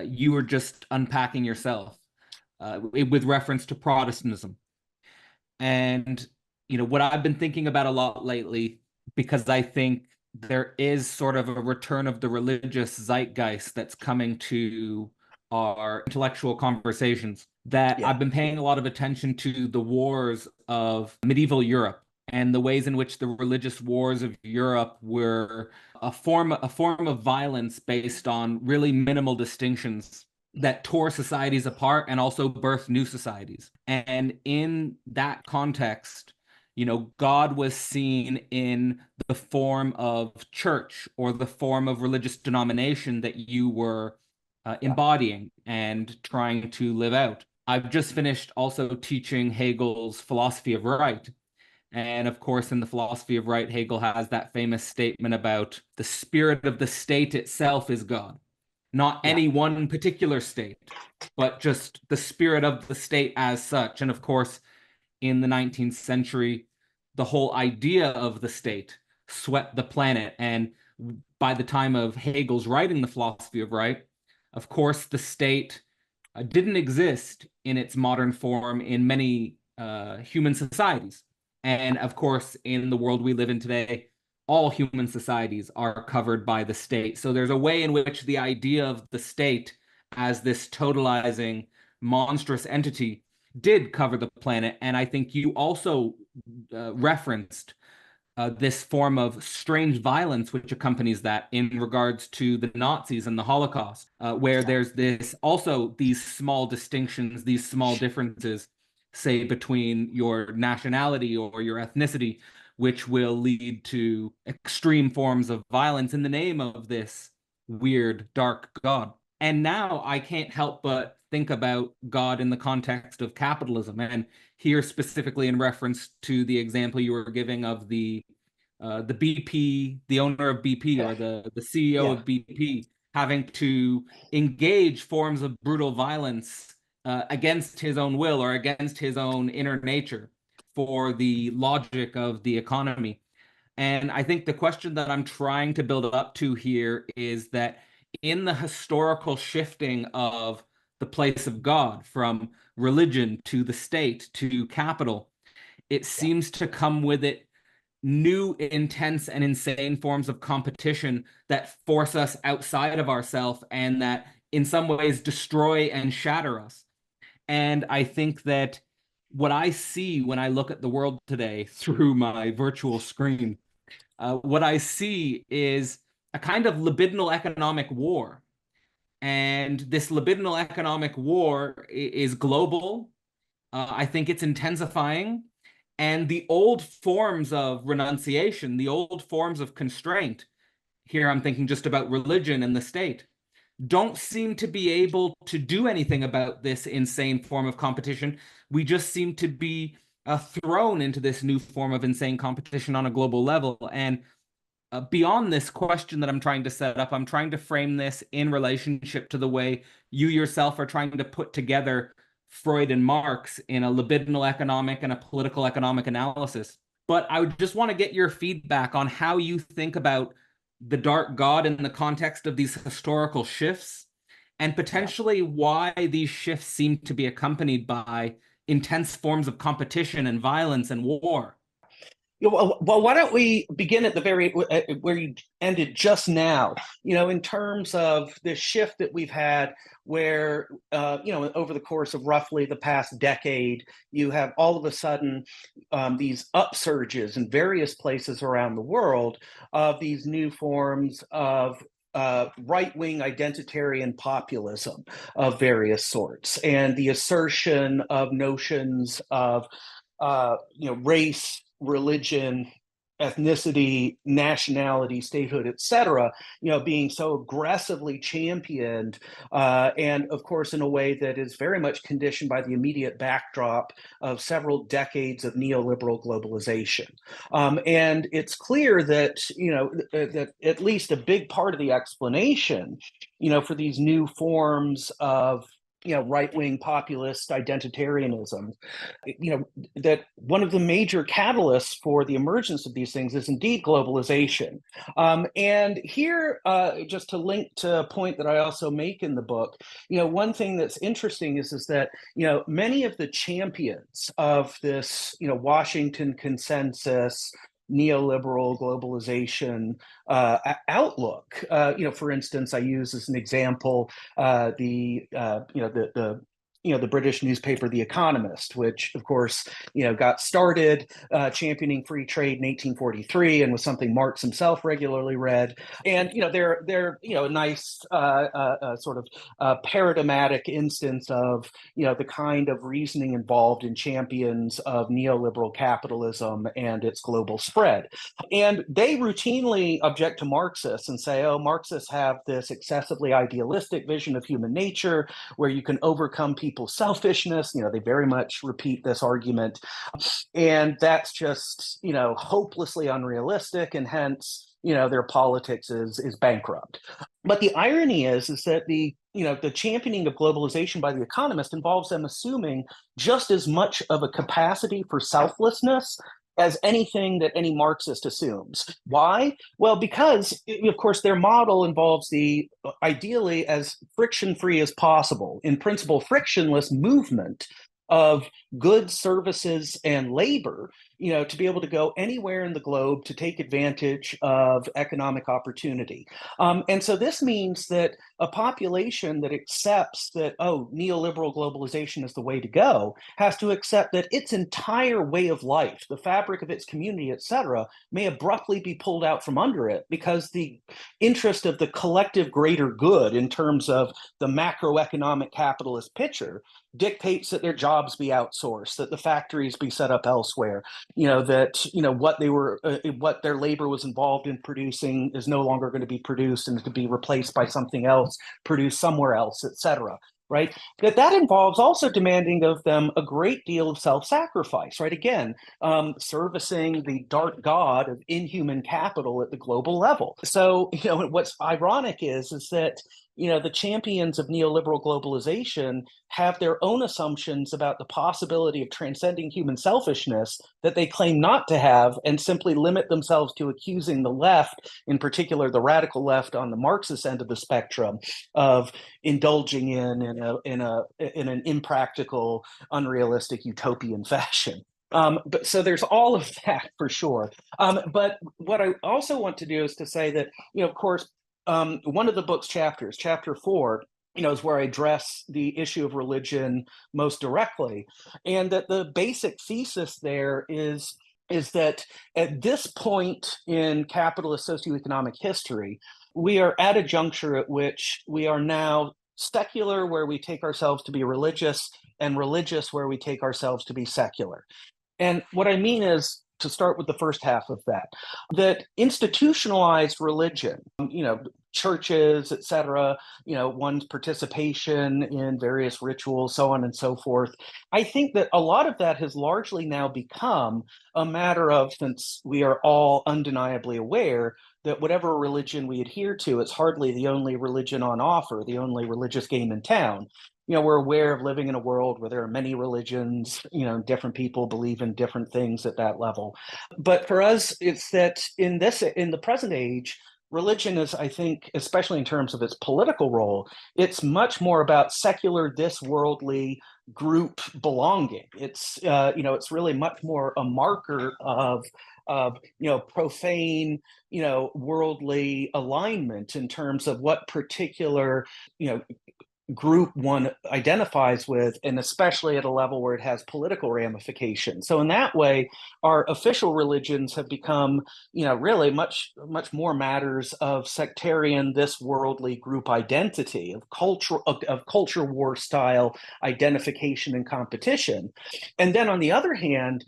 you were just unpacking yourself with reference to Protestantism. And, what I've been thinking about a lot lately, because I think there is sort of a return of the religious zeitgeist that's coming to our intellectual conversations, that I've been paying a lot of attention to the wars of medieval Europe and the ways in which the religious wars of Europe were a form of violence based on really minimal distinctions that tore societies apart and also birthed new societies. And in that context, God was seen in the form of church or the form of religious denomination that you were embodying and trying to live out. I've just finished also teaching Hegel's philosophy of right. And of course, in the philosophy of right, Hegel has that famous statement about the spirit of the state itself is God. Not any one particular state, but just the spirit of the state as such. And of course, in the 19th century, the whole idea of the state swept the planet. And by the time of Hegel's writing the philosophy of right, of course, the state didn't exist in its modern form in many human societies. And of course, in the world we live in today, all human societies are covered by the state. So there's a way in which the idea of the state as this totalizing, monstrous entity did cover the planet. And I think you also referenced this form of strange violence which accompanies that in regards to the Nazis and the Holocaust, where there's these small distinctions, these small differences, say, between your nationality or your ethnicity, which will lead to extreme forms of violence in the name of this weird, dark God. And now I can't help but think about God in the context of capitalism, and here specifically in reference to the example you were giving of the the BP, the owner of BP, or the CEO Yeah. of BP, having to engage forms of brutal violence against his own will or against his own inner nature for the logic of the economy. And I think the question that I'm trying to build up to here is that in the historical shifting of the place of God from religion to the state to capital, it Yeah. seems to come with it new, intense, and insane forms of competition that force us outside of ourselves and that in some ways destroy and shatter us. And I think that what I see when I look at the world today through my virtual screen, what I see is a kind of libidinal economic war. And this libidinal economic war is global. I think it's intensifying. And the old forms of renunciation, the old forms of constraint, here I'm thinking just about religion and the state, don't seem to be able to do anything about this insane form of competition. We just seem to be thrown into this new form of insane competition on a global level. And beyond this question that I'm trying to set up, I'm trying to frame this in relationship to the way you yourself are trying to put together Freud and Marx in a libidinal economic and a political economic analysis. But I would just want to get your feedback on how you think about the dark god in the context of these historical shifts, and Yeah. potentially why these shifts seem to be accompanied by intense forms of competition and violence and war. Yeah, well, why don't we begin at the very where you ended just now? In terms of this shift that we've had, where over the course of roughly the past decade, you have all of a sudden these upsurges in various places around the world of these new forms of right-wing identitarian populism of various sorts, and the assertion of notions of race, religion, ethnicity, nationality, statehood, etc., being so aggressively championed, and of course, in a way that is very much conditioned by the immediate backdrop of several decades of neoliberal globalization. And it's clear that that at least a big part of the explanation, for these new forms of right-wing populist identitarianism, that one of the major catalysts for the emergence of these things is indeed globalization. And here, just to link to a point that I also make in the book, one thing that's interesting is that many of the champions of this Washington consensus neoliberal globalization outlook. For instance, I use as an example the British newspaper The Economist, which of course got started championing free trade in 1843 and was something Marx himself regularly read. And they're a nice sort of paradigmatic instance of the kind of reasoning involved in champions of neoliberal capitalism and its global spread. And they routinely object to Marxists and say, oh, Marxists have this excessively idealistic vision of human nature where you can overcome people's selfishness. They very much repeat this argument. And that's just, hopelessly unrealistic, and hence, their politics is bankrupt. But the irony is that the championing of globalization by The Economist involves them assuming just as much of a capacity for selflessness as anything that any Marxist assumes. Why? Well, because, of course, their model involves the ideally as friction-free as possible, in principle, frictionless movement of goods, services, and labor, to be able to go anywhere in the globe to take advantage of economic opportunity. And so this means that a population that accepts that, oh, neoliberal globalization is the way to go, has to accept that its entire way of life, the fabric of its community, et cetera, may abruptly be pulled out from under it because the interest of the collective greater good in terms of the macroeconomic capitalist picture dictates that their jobs be outsourced, that the factories be set up elsewhere, that what their labor was involved in producing is no longer going to be produced and to be replaced by something else produced somewhere else, et cetera. right? That involves also demanding of them a great deal of self-sacrifice, right? Again, servicing the dark god of inhuman capital at the global level. So, what's ironic is that the champions of neoliberal globalization have their own assumptions about the possibility of transcending human selfishness that they claim not to have, and simply limit themselves to accusing the left, in particular the radical left on the Marxist end of the spectrum, of indulging in an impractical, unrealistic, utopian fashion. But so there's all of that for sure. But what I also want to do is to say that, of course, one of the book's chapters, chapter 4, is where I address the issue of religion most directly, and that the basic thesis there is that at this point in capitalist socioeconomic history, we are at a juncture at which we are now secular, where we take ourselves to be religious, and religious, where we take ourselves to be secular. And what I mean is, to start with the first half of that institutionalized religion, churches, et cetera, one's participation in various rituals, so on and so forth. I think that a lot of that has largely now become a matter of, since we are all undeniably aware that whatever religion we adhere to, it's hardly the only religion on offer, the only religious game in town. We're aware of living in a world where there are many religions, different people believe in different things at that level. But for us, it's that in the present age, religion is, I think, especially in terms of its political role, it's much more about secular, this worldly group belonging. It's really much more a marker of profane, worldly alignment in terms of what particular, group one identifies with, and especially at a level where it has political ramifications. So in that way, our official religions have become, really much more matters of sectarian, this worldly group identity, of culture war style identification and competition. And then on the other hand,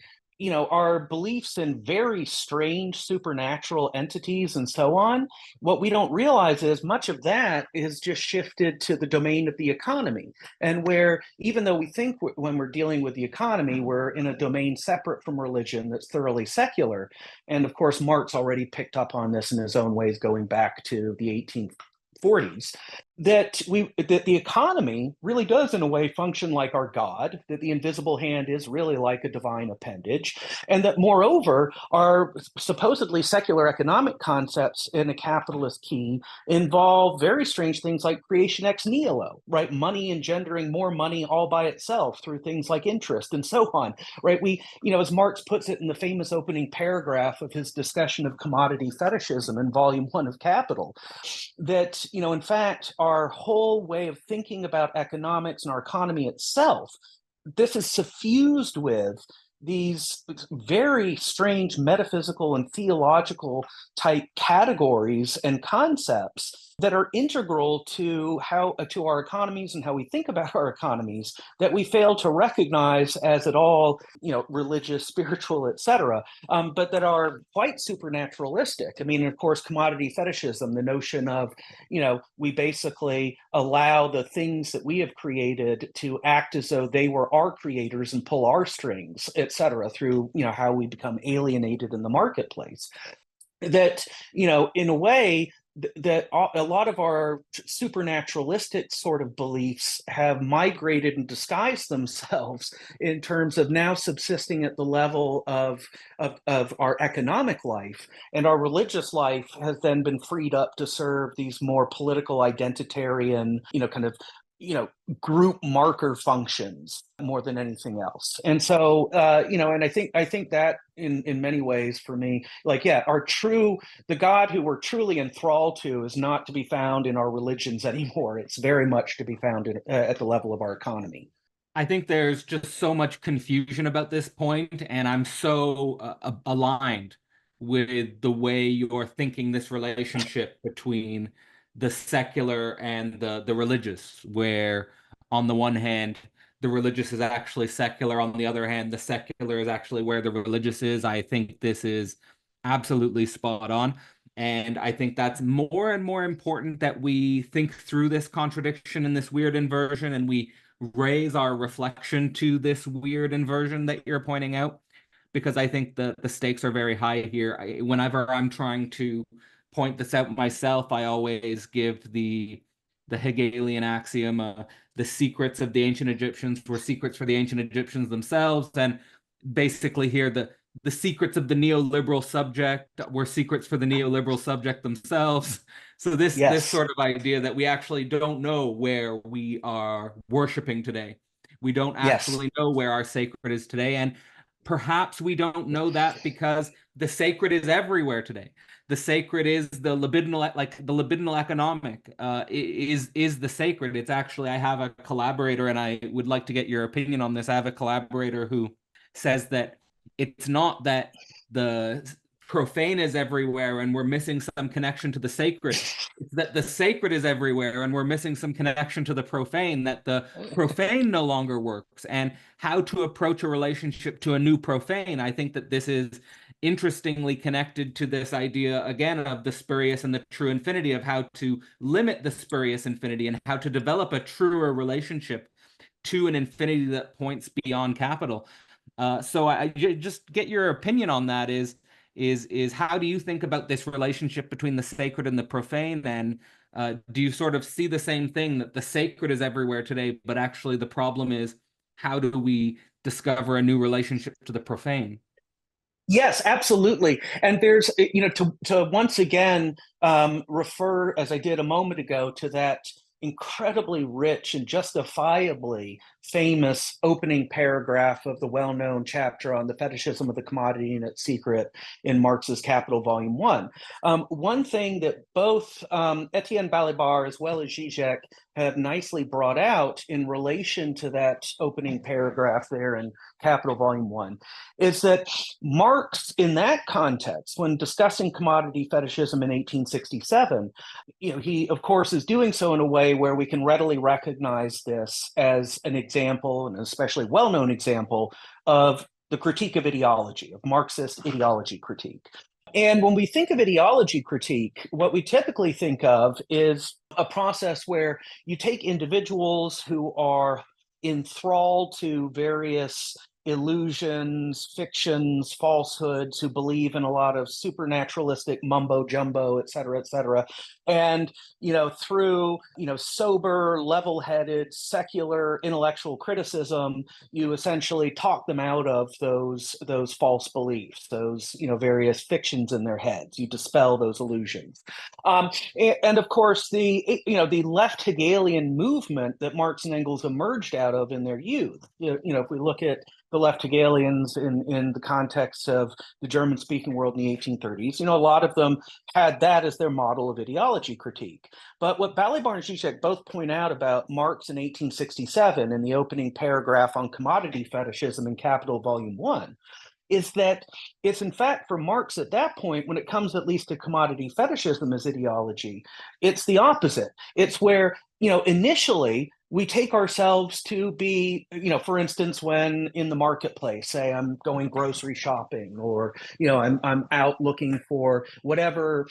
our beliefs in very strange supernatural entities and so on, what we don't realize is much of that is just shifted to the domain of the economy. And where, even though we think when we're dealing with the economy, we're in a domain separate from religion that's thoroughly secular. And of course, Marx already picked up on this in his own ways, going back to the 1840s, that the economy really does in a way function like our God, that the invisible hand is really like a divine appendage, and that moreover our supposedly secular economic concepts in a capitalist key involve very strange things like creation ex nihilo, right? Money engendering more money all by itself through things like interest and so on, right? We, as Marx puts it in the famous opening paragraph of his discussion of commodity fetishism in volume 1 of Capital, that, in fact, our whole way of thinking about economics and our economy itself, this is suffused with these very strange metaphysical and theological type categories and concepts that are integral to our economies and how we think about our economies, that we fail to recognize as at all, religious, spiritual, etc., but that are quite supernaturalistic. I mean, of course, commodity fetishism, the notion of, we basically allow the things that we have created to act as though they were our creators and pull our strings, etc., through, how we become alienated in the marketplace. That, in a way, that a lot of our supernaturalistic sort of beliefs have migrated and disguised themselves in terms of now subsisting at the level of our economic life, and our religious life has then been freed up to serve these more political identitarian, kind of group marker functions more than anything else. And so and I think that in many ways, for me, the God who we're truly enthralled to is not to be found in our religions anymore. It's very much to be found at the level of our economy. I think there's just so much confusion about this point, and I'm so aligned with the way you're thinking this relationship between the secular and the religious, where on the one hand, the religious is actually secular, on the other hand, the secular is actually where the religious is. I think this is absolutely spot on. And I think that's more and more important that we think through this contradiction and this weird inversion, and we raise our reflection to this weird inversion that you're pointing out, because I think the stakes are very high here. Whenever I'm trying to point this out myself, I always give the Hegelian axiom, the secrets of the ancient Egyptians were secrets for the ancient Egyptians themselves, and basically here the secrets of the neoliberal subject were secrets for the neoliberal subject themselves. So this Yes. sort of idea that we actually don't know where we are worshiping today. We don't Yes. actually know where our sacred is today. And perhaps we don't know that because the sacred is everywhere today. The sacred is the libidinal, like the libidinal economic is the sacred. It's actually, I have a collaborator, and I would like to get your opinion on this. I have a collaborator who says that it's not that the profane is everywhere and we're missing some connection to the sacred. It's that the sacred is everywhere and we're missing some connection to the profane, that the profane no longer works, and how to approach a relationship to a new profane. I think that this is interestingly connected to this idea again of the spurious and the true infinity, of how to limit the spurious infinity and how to develop a truer relationship to an infinity that points beyond capital. So I just get your opinion on that. Is how do you think about this relationship between the sacred and the profane? And do you sort of see the same thing, that the sacred is everywhere today, but actually the problem is how do we discover a new relationship to the profane? Yes, absolutely. And there's, to once again refer, as I did a moment ago, to that incredibly rich and justifiably famous opening paragraph of the well-known chapter on the fetishism of the commodity and its secret in Marx's Capital, Volume 1. One thing that both Etienne Balibar as well as Zizek have nicely brought out in relation to that opening paragraph there in Capital, Volume 1, is that Marx, in that context, when discussing commodity fetishism in 1867, he, of course, is doing so in a way where we can readily recognize this as an example, and an especially well-known example, of the critique of ideology, of Marxist ideology critique. And when we think of ideology critique, what we typically think of is a process where you take individuals who are enthralled to various illusions, fictions, falsehoods, who believe in a lot of supernaturalistic mumbo jumbo, et cetera, and through sober, level-headed, secular intellectual criticism, you essentially talk them out of those false beliefs, those various fictions in their heads. You dispel those illusions, and of course the left Hegelian movement that Marx and Engels emerged out of in their youth. If we look at the left Hegelians in the context of the German-speaking world in the 1830s, a lot of them had that as their model of ideology critique. But what Balibar and Zizek both point out about Marx in 1867 in the opening paragraph on commodity fetishism in Capital, Volume 1, is that it's in fact for Marx at that point, when it comes at least to commodity fetishism as ideology, it's the opposite. It's where, initially we take ourselves to be, for instance, when in the marketplace, say I'm going grocery shopping, or, I'm out looking for whatever,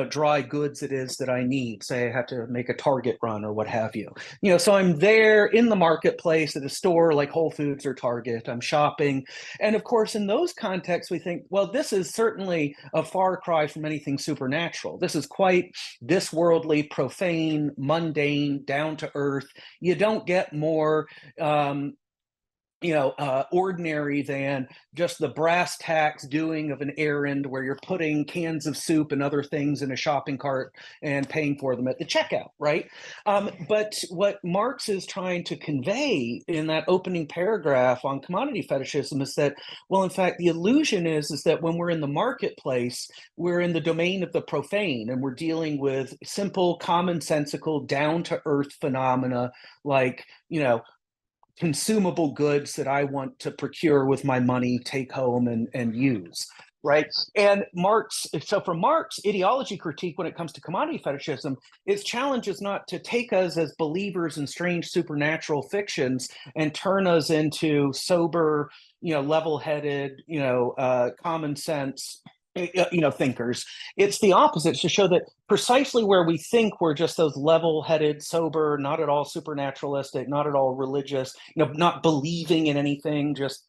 dry goods it is that I need. Say I have to make a Target run or what have you. So I'm there in the marketplace at a store like Whole Foods or Target. I'm shopping. And of course, in those contexts, we think, well, this is certainly a far cry from anything supernatural. This is quite this worldly, profane, mundane, down to earth. You don't get more ordinary than just the brass tacks doing of an errand where you're putting cans of soup and other things in a shopping cart and paying for them at the checkout, right? But what Marx is trying to convey in that opening paragraph on commodity fetishism is that, well, in fact, the illusion is that when we're in the marketplace, we're in the domain of the profane, and we're dealing with simple, commonsensical, down-to-earth phenomena like, consumable goods that I want to procure with my money, take home and use, right? And so for Marx, ideology critique when it comes to commodity fetishism, its challenge is not to take us as believers in strange supernatural fictions and turn us into sober, level-headed, common sense thinkers. It's the opposite, to show that precisely where we think we're just those level-headed, sober, not at all supernaturalistic, not at all religious, not believing in anything, just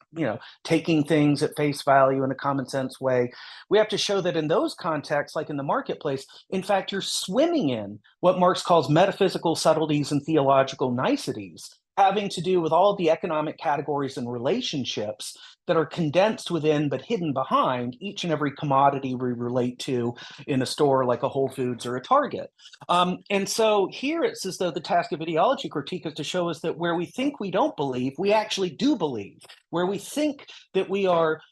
taking things at face value in a common sense way. We have to show that in those contexts, like in the marketplace, in fact, you're swimming in what Marx calls metaphysical subtleties and theological niceties, having to do with all the economic categories and relationships that are condensed within but hidden behind each and every commodity we relate to in a store like a Whole Foods or a Target. And so here it's as though the task of ideology critique is to show us that where we think we don't believe, we actually do believe. Where we think that we are,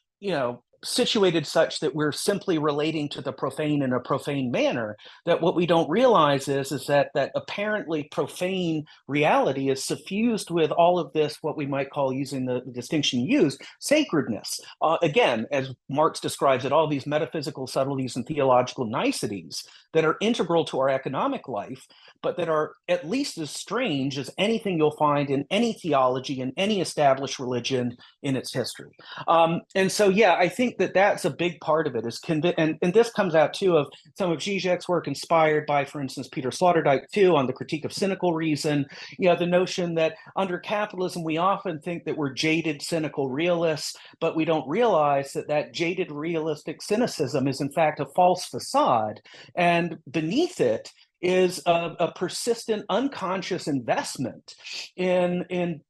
situated such that we're simply relating to the profane in a profane manner, that what we don't realize is that apparently profane reality is suffused with all of this, what we might call, using the distinction used, sacredness. Again, as Marx describes it, all these metaphysical subtleties and theological niceties that are integral to our economic life, but that are at least as strange as anything you'll find in any theology, in any established religion in its history. And so, I think that that's a big part of it, is and this comes out too of some of Zizek's work, inspired by, for instance, Peter Sloterdijk too, on the critique of cynical reason. The notion that under capitalism, we often think that we're jaded, cynical realists, but we don't realize that jaded realistic cynicism is in fact a false facade, and beneath it is a persistent unconscious investment in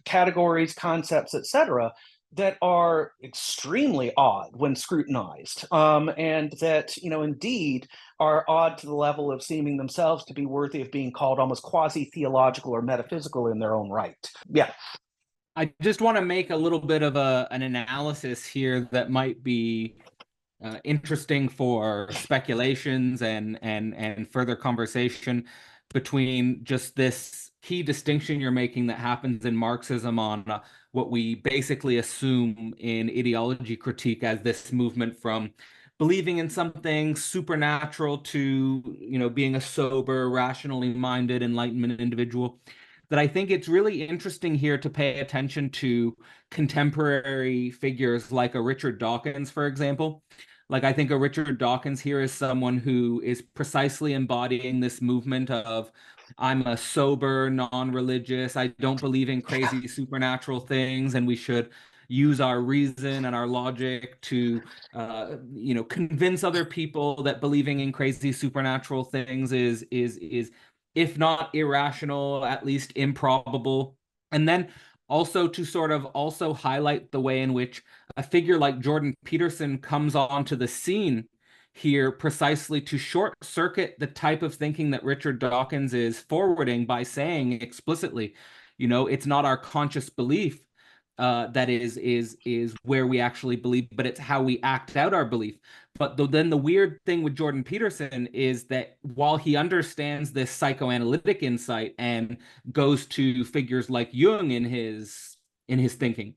categories, concepts, etc., that are extremely odd when scrutinized, and that indeed are odd to the level of seeming themselves to be worthy of being called almost quasi-theological or metaphysical in their own right. Yeah. I just want to make a little bit of an analysis here that might be interesting for speculations and further conversation between just this key distinction you're making that happens in Marxism on what we basically assume in ideology critique as this movement from believing in something supernatural to, being a sober, rationally minded, enlightenment individual. That I think it's really interesting here to pay attention to contemporary figures like a Richard Dawkins, for example. Like, I think a Richard Dawkins here is someone who is precisely embodying this movement of, I'm a sober, non-religious, I don't believe in crazy supernatural things, and we should use our reason and our logic to, convince other people that believing in crazy supernatural things is if not irrational, at least improbable. And then also to sort of also highlight the way in which a figure like Jordan Peterson comes onto the scene here precisely to short circuit the type of thinking that Richard Dawkins is forwarding by saying explicitly, it's not our conscious belief that is where we actually believe, but it's how we act out our belief. But then the weird thing with Jordan Peterson is that while he understands this psychoanalytic insight and goes to figures like Jung in his thinking,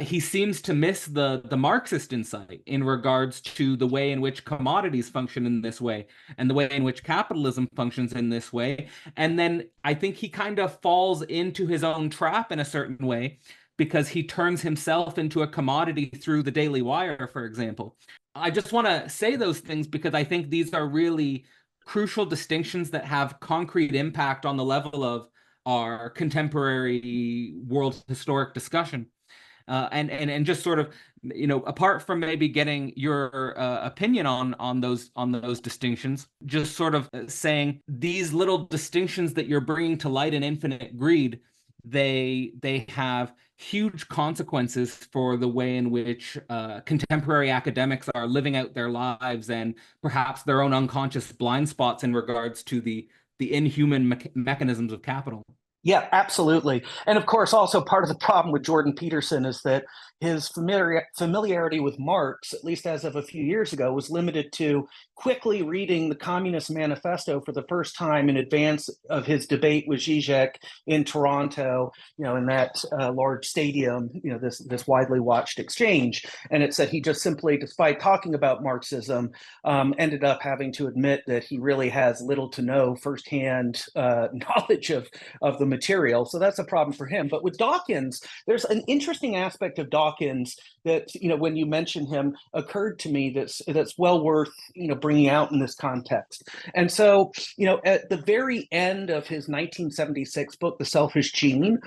he seems to miss the Marxist insight in regards to the way in which commodities function in this way and the way in which capitalism functions in this way. And then I think he kind of falls into his own trap in a certain way, because he turns himself into a commodity through the Daily Wire, for example. I just want to say those things because I think these are really crucial distinctions that have concrete impact on the level of our contemporary world historic discussion. And just sort of, apart from maybe getting your opinion on those distinctions, just sort of saying these little distinctions that you're bringing to light in Infinite Greed, they have huge consequences for the way in which contemporary academics are living out their lives, and perhaps their own unconscious blind spots in regards to the inhuman mechanisms of capital. Yeah, absolutely. And of course, also part of the problem with Jordan Peterson is that his familiarity with Marx, at least as of a few years ago, was limited to quickly reading the Communist Manifesto for the first time in advance of his debate with Zizek in Toronto, in that large stadium, this widely watched exchange. And it said he just simply, despite talking about Marxism, ended up having to admit that he really has little to no firsthand knowledge of the material. So that's a problem for him. But with Dawkins, there's an interesting aspect of Dawkins that, when you mention him, occurred to me that's well worth, bringing out in this context. And so, at the very end of his 1976 book, The Selfish Gene,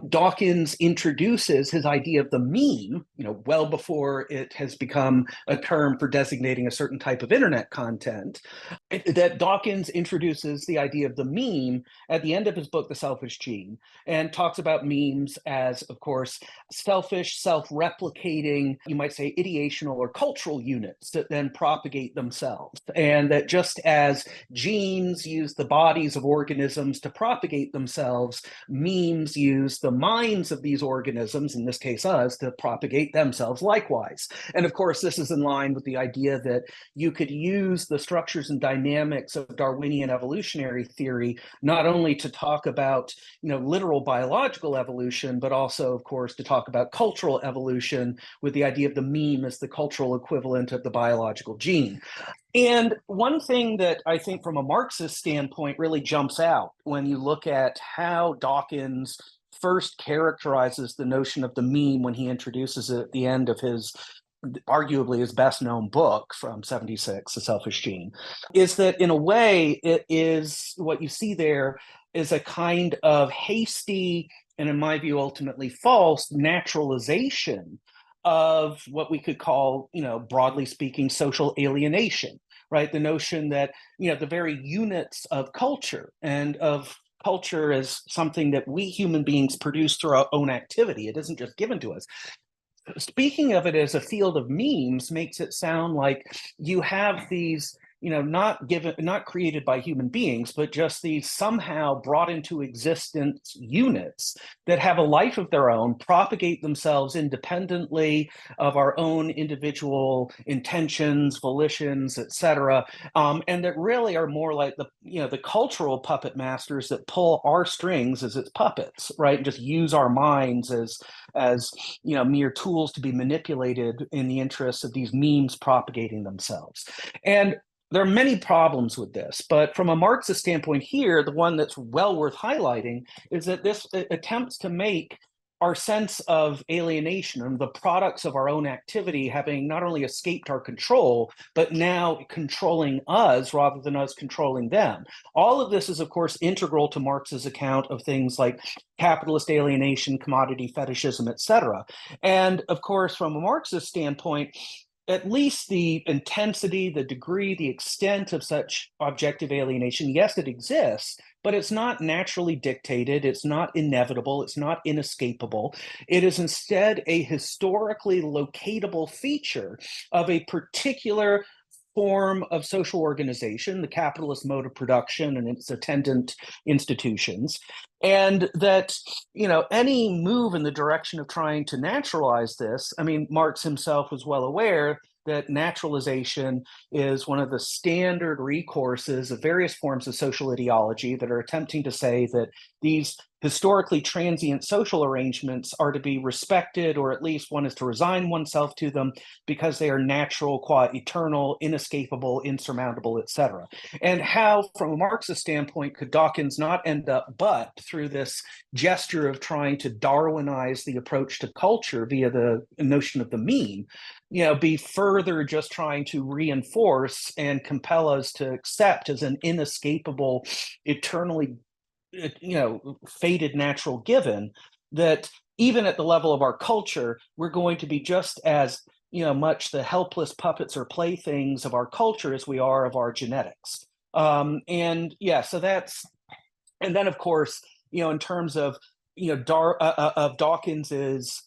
Dawkins introduces his idea of the meme, well before it has become a term for designating a certain type of internet content, that Dawkins introduces the idea of the meme at the end of his book, The Selfish Gene, and talks about memes as, of course, selfish, self-replicating, you might say ideational or cultural units that then propagate themselves. And that just as genes use the bodies of organisms to propagate themselves, memes use the minds of these organisms, in this case us, to propagate themselves likewise. And of course, this is in line with the idea that you could use the structures and dynamics of Darwinian evolutionary theory, not only to talk about, literal biological evolution, but also, of course, to talk about cultural evolution with the idea of the meme as the cultural equivalent of the biological gene. And one thing that I think from a Marxist standpoint really jumps out when you look at how Dawkins first characterizes the notion of the meme when he introduces it at the end of his arguably his best known book from 76, The Selfish Gene, is that in a way it is what you see there is a kind of hasty and, in my view, ultimately false naturalization of what we could call, broadly speaking, social alienation, right? The notion that, the very units of culture and of culture as something that we human beings produce through our own activity. It isn't just given to us. Speaking of it as a field of memes makes it sound like you have these, not created by human beings, but just these somehow brought into existence units that have a life of their own, propagate themselves independently of our own individual intentions, volitions, etc., and that really are more like the cultural puppet masters that pull our strings as its puppets, right, and just use our minds as mere tools to be manipulated in the interests of these memes propagating themselves. And there are many problems with this, but from a Marxist standpoint here, the one that's well worth highlighting is that this attempts to make our sense of alienation and the products of our own activity having not only escaped our control, but now controlling us rather than us controlling them. All of this is, of course, integral to Marx's account of things like capitalist alienation, commodity fetishism, etc. And of course, from a Marxist standpoint, at least the intensity, the degree, the extent of such objective alienation, yes, it exists, but it's not naturally dictated, it's not inevitable, it's not inescapable. It is instead a historically locatable feature of a particular form of social organization, the capitalist mode of production and its attendant institutions, and that any move in the direction of trying to naturalize this, I mean, Marx himself was well aware that naturalization is one of the standard recourses of various forms of social ideology that are attempting to say that these historically transient social arrangements are to be respected, or at least one is to resign oneself to them because they are natural, eternal, inescapable, insurmountable, etc. And how, from a Marxist standpoint, could Dawkins not end up but through this gesture of trying to Darwinize the approach to culture via the notion of the meme, be further just trying to reinforce and compel us to accept as an inescapable, eternally fated natural given that even at the level of our culture, we're going to be just as much the helpless puppets or playthings of our culture as we are of our genetics. And then of course, in terms of of Dawkins's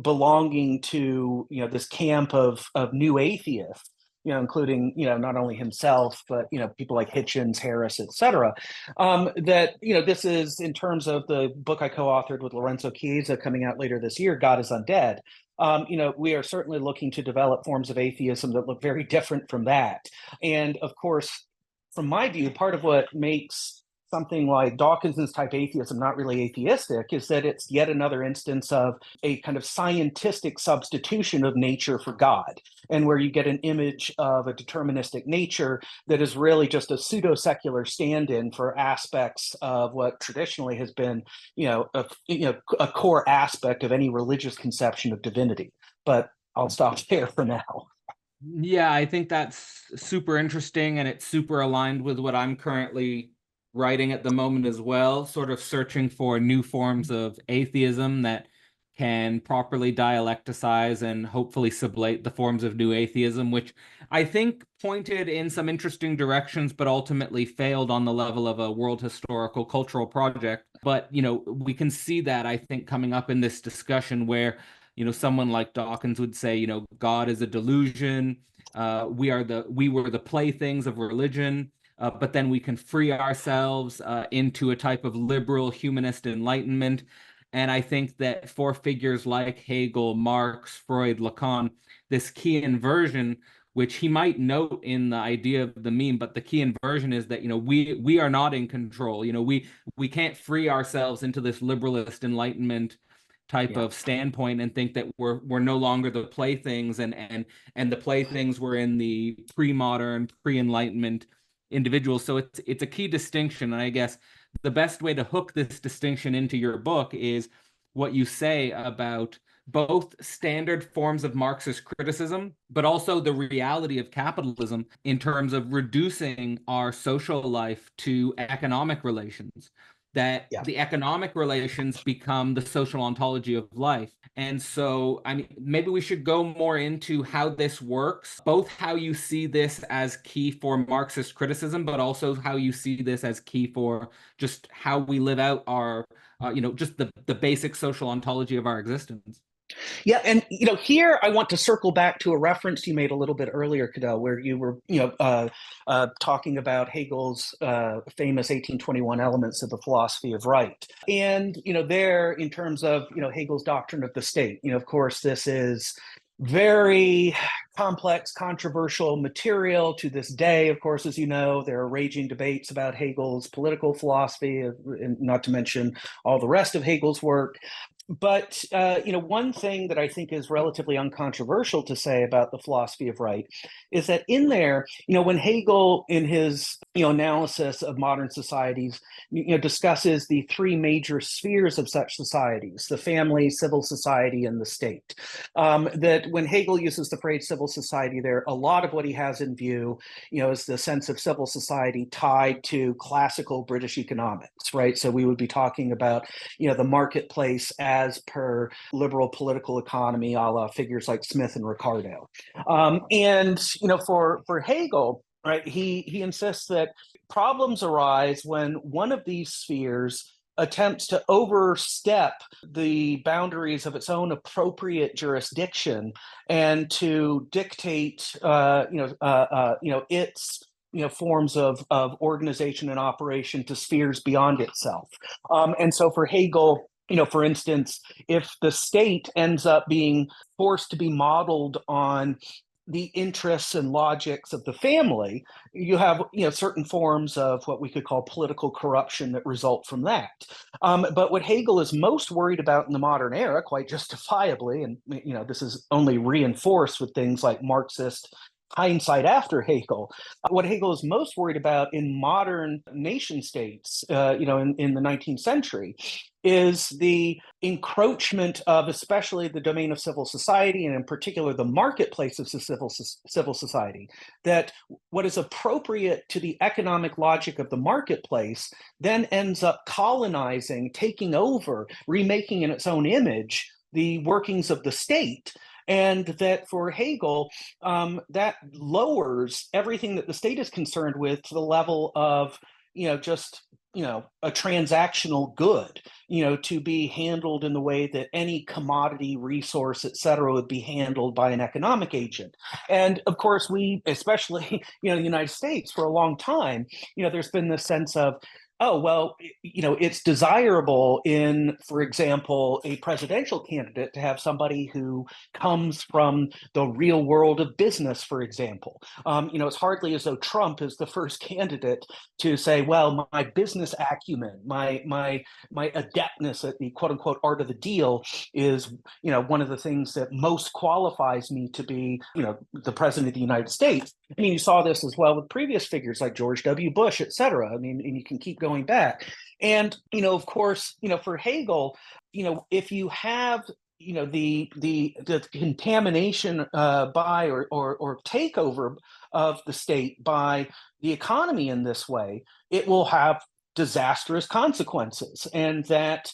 belonging to this camp of new atheists, including not only himself but people like Hitchens, Harris, etc. That this is in terms of the book I co-authored with Lorenzo Chiesa coming out later this year, God is Undead. We are certainly looking to develop forms of atheism that look very different from that. And of course, from my view, part of what makes something like Dawkins's type atheism not really atheistic is that it's yet another instance of a kind of scientistic substitution of nature for God, and where you get an image of a deterministic nature that is really just a pseudo-secular stand-in for aspects of what traditionally has been, a core aspect of any religious conception of divinity. But I'll stop there for now. Yeah, I think that's super interesting, and it's super aligned with what I'm currently writing at the moment as well, sort of searching for new forms of atheism that can properly dialecticize and hopefully sublate the forms of new atheism, which I think pointed in some interesting directions, but ultimately failed on the level of a world historical cultural project. But, we can see that, I think, coming up in this discussion where someone like Dawkins would say, God is a delusion. We were the playthings of religion, but then we can free ourselves into a type of liberal humanist enlightenment. And I think that for figures like Hegel, Marx, Freud, Lacan, this key inversion, which he might note in the idea of the meme, but the key inversion is that we are not in control. We can't free ourselves into this liberalist enlightenment type of standpoint and think that we're no longer the playthings, and the playthings were in the pre-modern, pre-enlightenment individuals. So it's a key distinction, and I guess the best way to hook this distinction into your book is what you say about both standard forms of Marxist criticism, but also the reality of capitalism in terms of reducing our social life to economic relations, that the economic relations become the social ontology of life. And so, I mean, maybe we should go more into how this works, both how you see this as key for Marxist criticism, but also how you see this as key for just how we live out our, just the basic social ontology of our existence. Yeah, and here I want to circle back to a reference you made a little bit earlier, Cadell, where you were talking about Hegel's famous 1821 Elements of the Philosophy of Right, and there in terms of Hegel's doctrine of the state. Of course, this is very complex, controversial material to this day. Of course, as you know, there are raging debates about Hegel's political philosophy, and not to mention all the rest of Hegel's work. But one thing that I think is relatively uncontroversial to say about the philosophy of right is that in there, when Hegel, in his analysis of modern societies, discusses the three major spheres of such societies: the family, civil society, and the state. That when Hegel uses the phrase civil society, there a lot of what he has in view, is the sense of civil society tied to classical British economics, right? So we would be talking about the marketplace as per liberal political economy, a la figures like Smith and Ricardo. For Hegel, right, he insists that problems arise when one of these spheres attempts to overstep the boundaries of its own appropriate jurisdiction and to dictate, its forms of organization and operation to spheres beyond itself. And so for Hegel, for instance, if the state ends up being forced to be modeled on the interests and logics of the family, you have certain forms of what we could call political corruption that result from that. But what Hegel is most worried about in the modern era, quite justifiably, and this is only reinforced with things like Marxist hindsight after Hegel, what Hegel is most worried about in modern nation states, in the 19th century, is the encroachment of especially the domain of civil society, and in particular the marketplace of civil society, that what is appropriate to the economic logic of the marketplace then ends up colonizing, taking over, remaking in its own image the workings of the state. And that for Hegel, that lowers everything that the state is concerned with to the level of, just a transactional good, to be handled in the way that any commodity, resource, et cetera, would be handled by an economic agent. And of course, we, especially, the United States, for a long time, there's been this sense of, Oh, well, it's desirable in, for example, a presidential candidate to have somebody who comes from the real world of business, for example. It's hardly as though Trump is the first candidate to say, well, my business acumen, my adeptness at the quote unquote art of the deal is, one of the things that most qualifies me to be, the president of the United States. I mean, you saw this as well with previous figures like George W. Bush, et cetera. I mean, and you can keep going back. And, of course, for Hegel, if you have the contamination by or takeover of the state by the economy in this way, it will have disastrous consequences, and that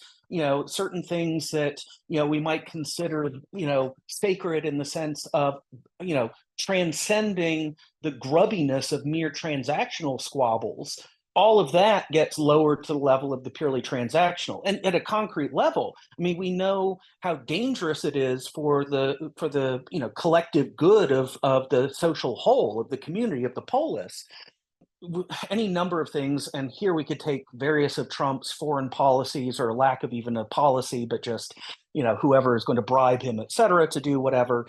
certain things that we might consider sacred in the sense of transcending the grubbiness of mere transactional squabbles, all of that gets lowered to the level of the purely transactional. And at a concrete level, I mean, we know how dangerous it is for the collective good of the social whole, of the community, of the polis. Any number of things, and here we could take various of Trump's foreign policies, or lack of even a policy, but just whoever is going to bribe him, et cetera, to do whatever.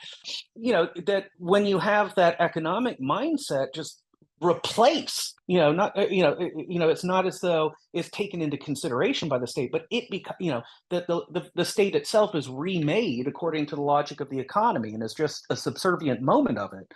That when you have that economic mindset, just replace, not it's not as though it's taken into consideration by the state, but that the state itself is remade according to the logic of the economy and is just a subservient moment of it.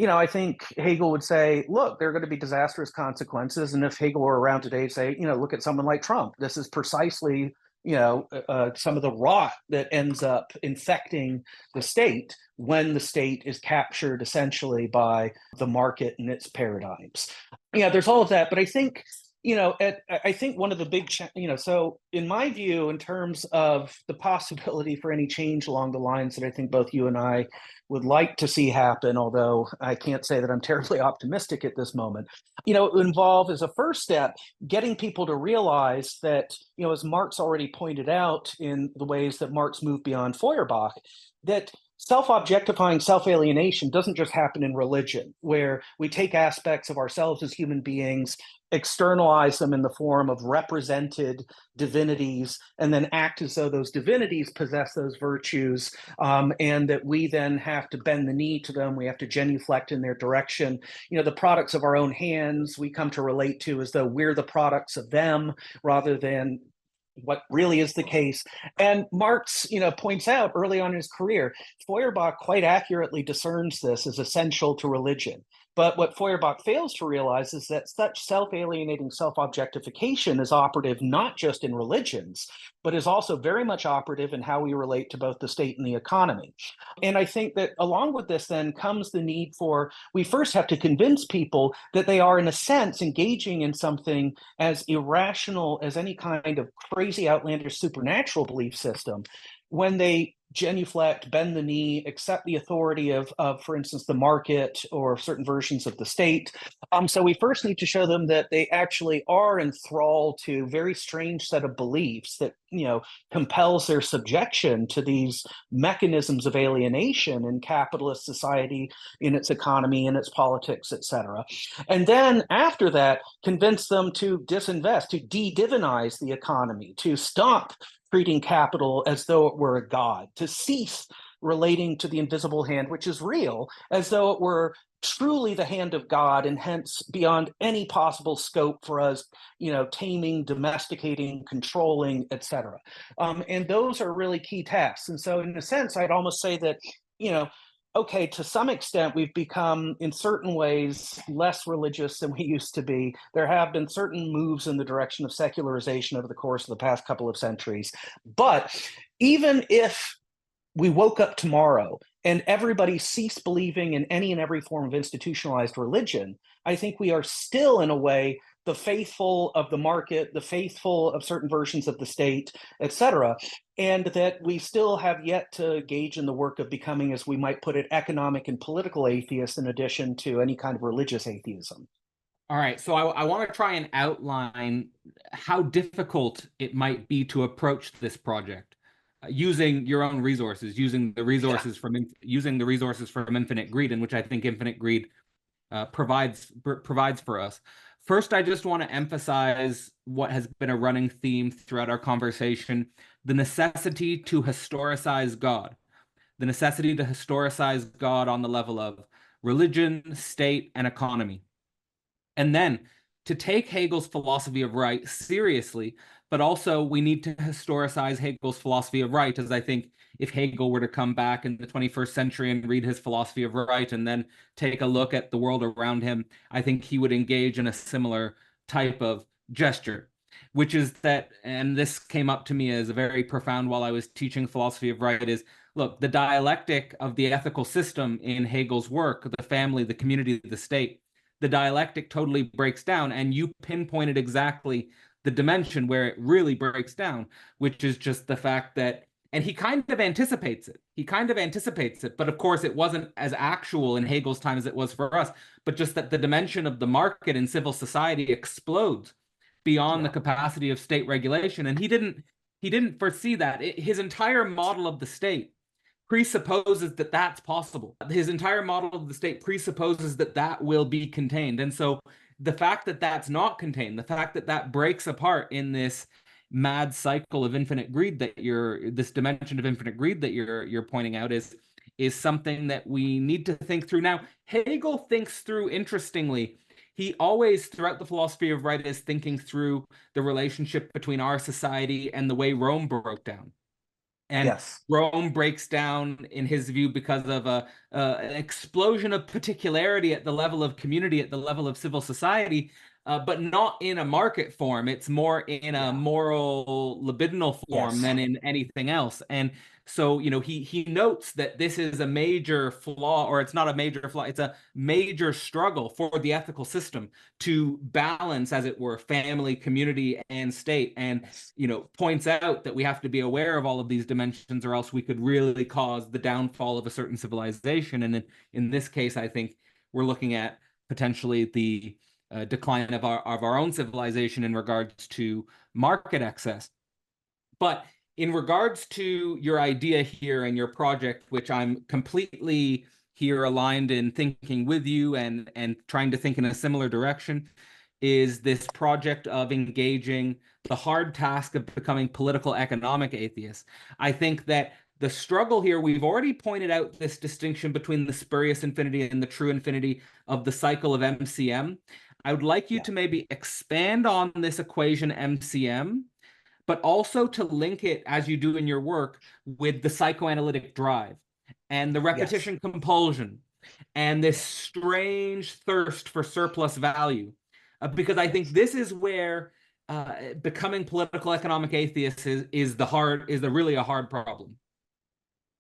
I think Hegel would say, look, there are going to be disastrous consequences. And if Hegel were around today, say, look at someone like Trump. This is precisely, some of the rot that ends up infecting the state when the state is captured essentially by the market and its paradigms. There's all of that. But I think, I think one of the big, so in my view, in terms of the possibility for any change along the lines that I think both you and I would like to see happen, although I can't say that I'm terribly optimistic at this moment, it would involve, as a first step, getting people to realize that, as Marx already pointed out in the ways that Marx moved beyond Feuerbach, that self-objectifying self-alienation doesn't just happen in religion, where we take aspects of ourselves as human beings, externalize them in the form of represented divinities, and then act as though those divinities possess those virtues, and that we then have to bend the knee to them. We have to genuflect in their direction. The products of our own hands we come to relate to as though we're the products of them, rather than what really is the case. And Marx, points out early on in his career, Feuerbach quite accurately discerns this as essential to religion. But what Feuerbach fails to realize is that such self-alienating self-objectification is operative not just in religions, but is also very much operative in how we relate to both the state and the economy. And I think that along with this then comes the need for, we first have to convince people that they are in a sense engaging in something as irrational as any kind of crazy outlandish supernatural belief system when they genuflect, bend the knee, accept the authority of, for instance, the market or certain versions of the state. So we first need to show them that they actually are enthralled to a very strange set of beliefs that, compels their subjection to these mechanisms of alienation in capitalist society, in its economy, in its politics, et cetera. And then after that, convince them to disinvest, to de-divinize the economy, to stop treating capital as though it were a god, to cease relating to the invisible hand, which is real, as though it were truly the hand of God, and hence beyond any possible scope for us, taming, domesticating, controlling, etc. And those are really key tasks. And so in a sense, I'd almost say that, okay, to some extent, we've become, in certain ways, less religious than we used to be. There have been certain moves in the direction of secularization over the course of the past couple of centuries. But even if we woke up tomorrow and everybody ceased believing in any and every form of institutionalized religion, I think we are still, in a way, the faithful of the market, the faithful of certain versions of the state, et cetera, and that we still have yet to engage in the work of becoming, as we might put it, economic and political atheists in addition to any kind of religious atheism. All right, so I want to try and outline how difficult it might be to approach this project using your own resources, using the resources from Infinite Greed, in which I think Infinite Greed provides for us. First, I just want to emphasize what has been a running theme throughout our conversation, the necessity to historicize God, the necessity to historicize God on the level of religion, state, and economy. And then to take Hegel's philosophy of right seriously, but also we need to historicize Hegel's philosophy of right, as I think if Hegel were to come back in the 21st century and read his philosophy of right and then take a look at the world around him, I think he would engage in a similar type of gesture, which is that, and this came up to me as a very profound while I was teaching philosophy of right, is look, the dialectic of the ethical system in Hegel's work, the family, the community, the state, the dialectic totally breaks down, and you pinpointed exactly the dimension where it really breaks down, which is just the fact that, and he kind of anticipates it. He kind of anticipates it, but of course it wasn't as actual in Hegel's time as it was for us, but just that the dimension of the market in civil society explodes beyond the capacity of state regulation. And he didn't foresee that. His entire model of the state presupposes that that's possible. His entire model of the state presupposes that that will be contained. And so the fact that that's not contained, the fact that that breaks apart in this mad cycle of infinite greed that this dimension of infinite greed that you're pointing out is something that we need to think through. Now, Hegel thinks through, interestingly, he always, throughout the philosophy of right, is thinking through the relationship between our society and the way Rome broke down. And Yes. Rome breaks down, in his view, because of an explosion of particularity at the level of community, at the level of civil society, but not in a market form. It's more in a moral, libidinal form than in anything else. And so, he notes that this is a major flaw, or it's not a major flaw, it's a major struggle for the ethical system to balance, as it were, family, community, and state. And, points out that we have to be aware of all of these dimensions, or else we could really cause the downfall of a certain civilization. And in this case, I think we're looking at potentially the decline of our own civilization in regards to market access. But in regards to your idea here and your project, which I'm completely here aligned in thinking with you and trying to think in a similar direction, is this project of engaging the hard task of becoming political economic atheists. I think that the struggle here, we've already pointed out this distinction between the spurious infinity and the true infinity of the cycle of MCM. I would like you to maybe expand on this equation MCM, but also to link it, as you do in your work, with the psychoanalytic drive and the repetition compulsion and this strange thirst for surplus value. Because I think this is where becoming political economic atheist is really a hard problem.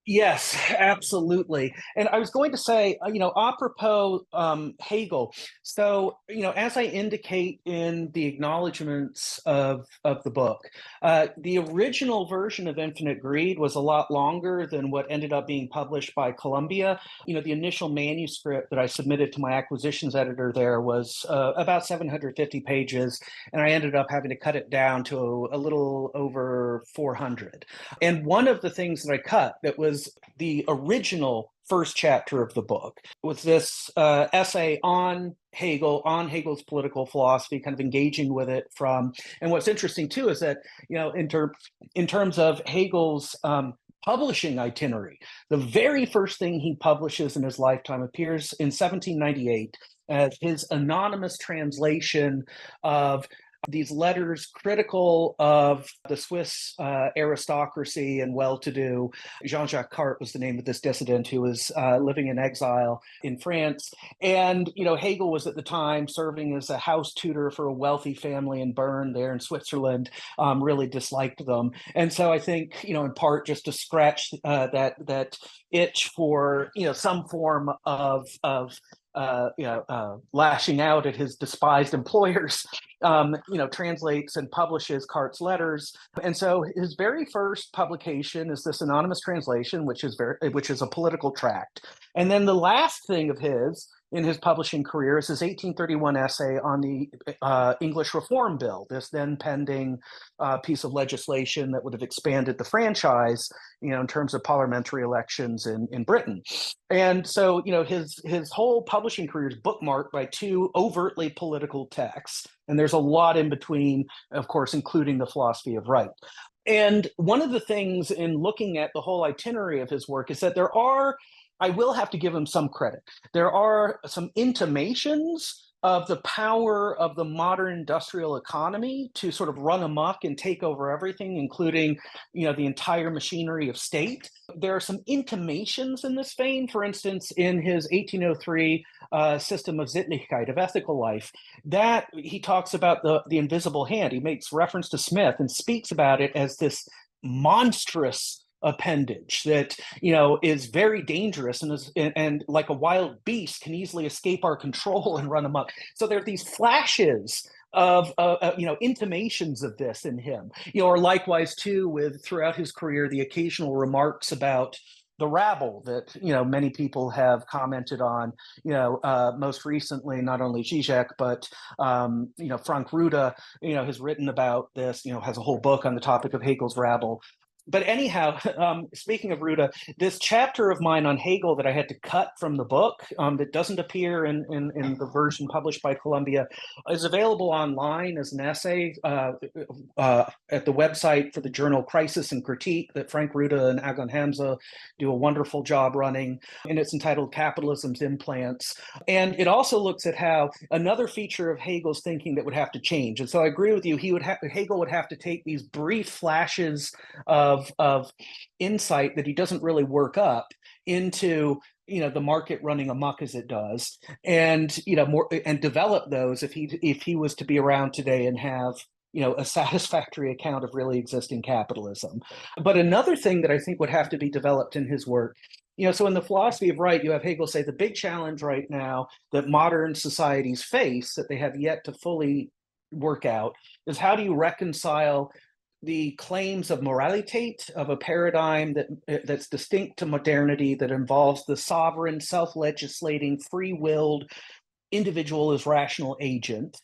Yes, absolutely. And I was going to say, apropos Hegel. So, as I indicate in the acknowledgments of the book, the original version of Infinite Greed was a lot longer than what ended up being published by Columbia. The initial manuscript that I submitted to my acquisitions editor there was about 750 pages, and I ended up having to cut it down to a little over 400. And one of the things that I cut that was the original first chapter of the book was this essay on Hegel, on Hegel's political philosophy, kind of engaging with it from. And what's interesting too is that in terms of Hegel's publishing itinerary, the very first thing he publishes in his lifetime appears in 1798 as his anonymous translation of these letters critical of the Swiss aristocracy and well-to-do. Jean-Jacques Carte was the name of this dissident who was living in exile in France. And, Hegel was at the time serving as a house tutor for a wealthy family in Bern there in Switzerland, really disliked them. And so I think, in part just to scratch that itch for, some form of lashing out at his despised employers, translates and publishes Carte's letters. And so his very first publication is this anonymous translation, which is a political tract. And then the last thing of his in his publishing career is his 1831 essay on the English Reform Bill, this then pending piece of legislation that would have expanded the franchise, in terms of parliamentary elections in Britain. And so, his whole publishing career is bookmarked by two overtly political texts. And there's a lot in between, of course, including the philosophy of right. And one of the things in looking at the whole itinerary of his work is that I will have to give him some credit. There are some intimations of the power of the modern industrial economy to sort of run amok and take over everything, including, the entire machinery of state. There are some intimations in this vein. For instance, in his 1803 system of Sittlichkeit, of ethical life, that he talks about the invisible hand. He makes reference to Smith and speaks about it as this monstrous appendage that is very dangerous and like a wild beast can easily escape our control and run amok. So there are these flashes of intimations of this in him, or likewise too with throughout his career the occasional remarks about the rabble that many people have commented on. Most recently, not only Zizek but Frank Ruda has written about this. Has a whole book on the topic of Hegel's rabble. But anyhow, speaking of Ruda, this chapter of mine on Hegel that I had to cut from the book, that doesn't appear in the version published by Columbia, is available online as an essay at the website for the journal Crisis and Critique that Frank Ruda and Agon Hamza do a wonderful job running. And it's entitled Capitalism's Implants. And it also looks at how another feature of Hegel's thinking that would have to change. And so I agree with you, Hegel would have to take these brief flashes of insight that he doesn't really work up into the market running amok as it does, and more, and develop those if he was to be around today and have a satisfactory account of really existing capitalism. But another thing that I think would have to be developed in his work, so in the philosophy of right, you have Hegel say the big challenge right now that modern societies face that they have yet to fully work out is how do you reconcile the claims of moralitate, of a paradigm that's distinct to modernity, that involves the sovereign, self-legislating, free-willed individual as rational agent.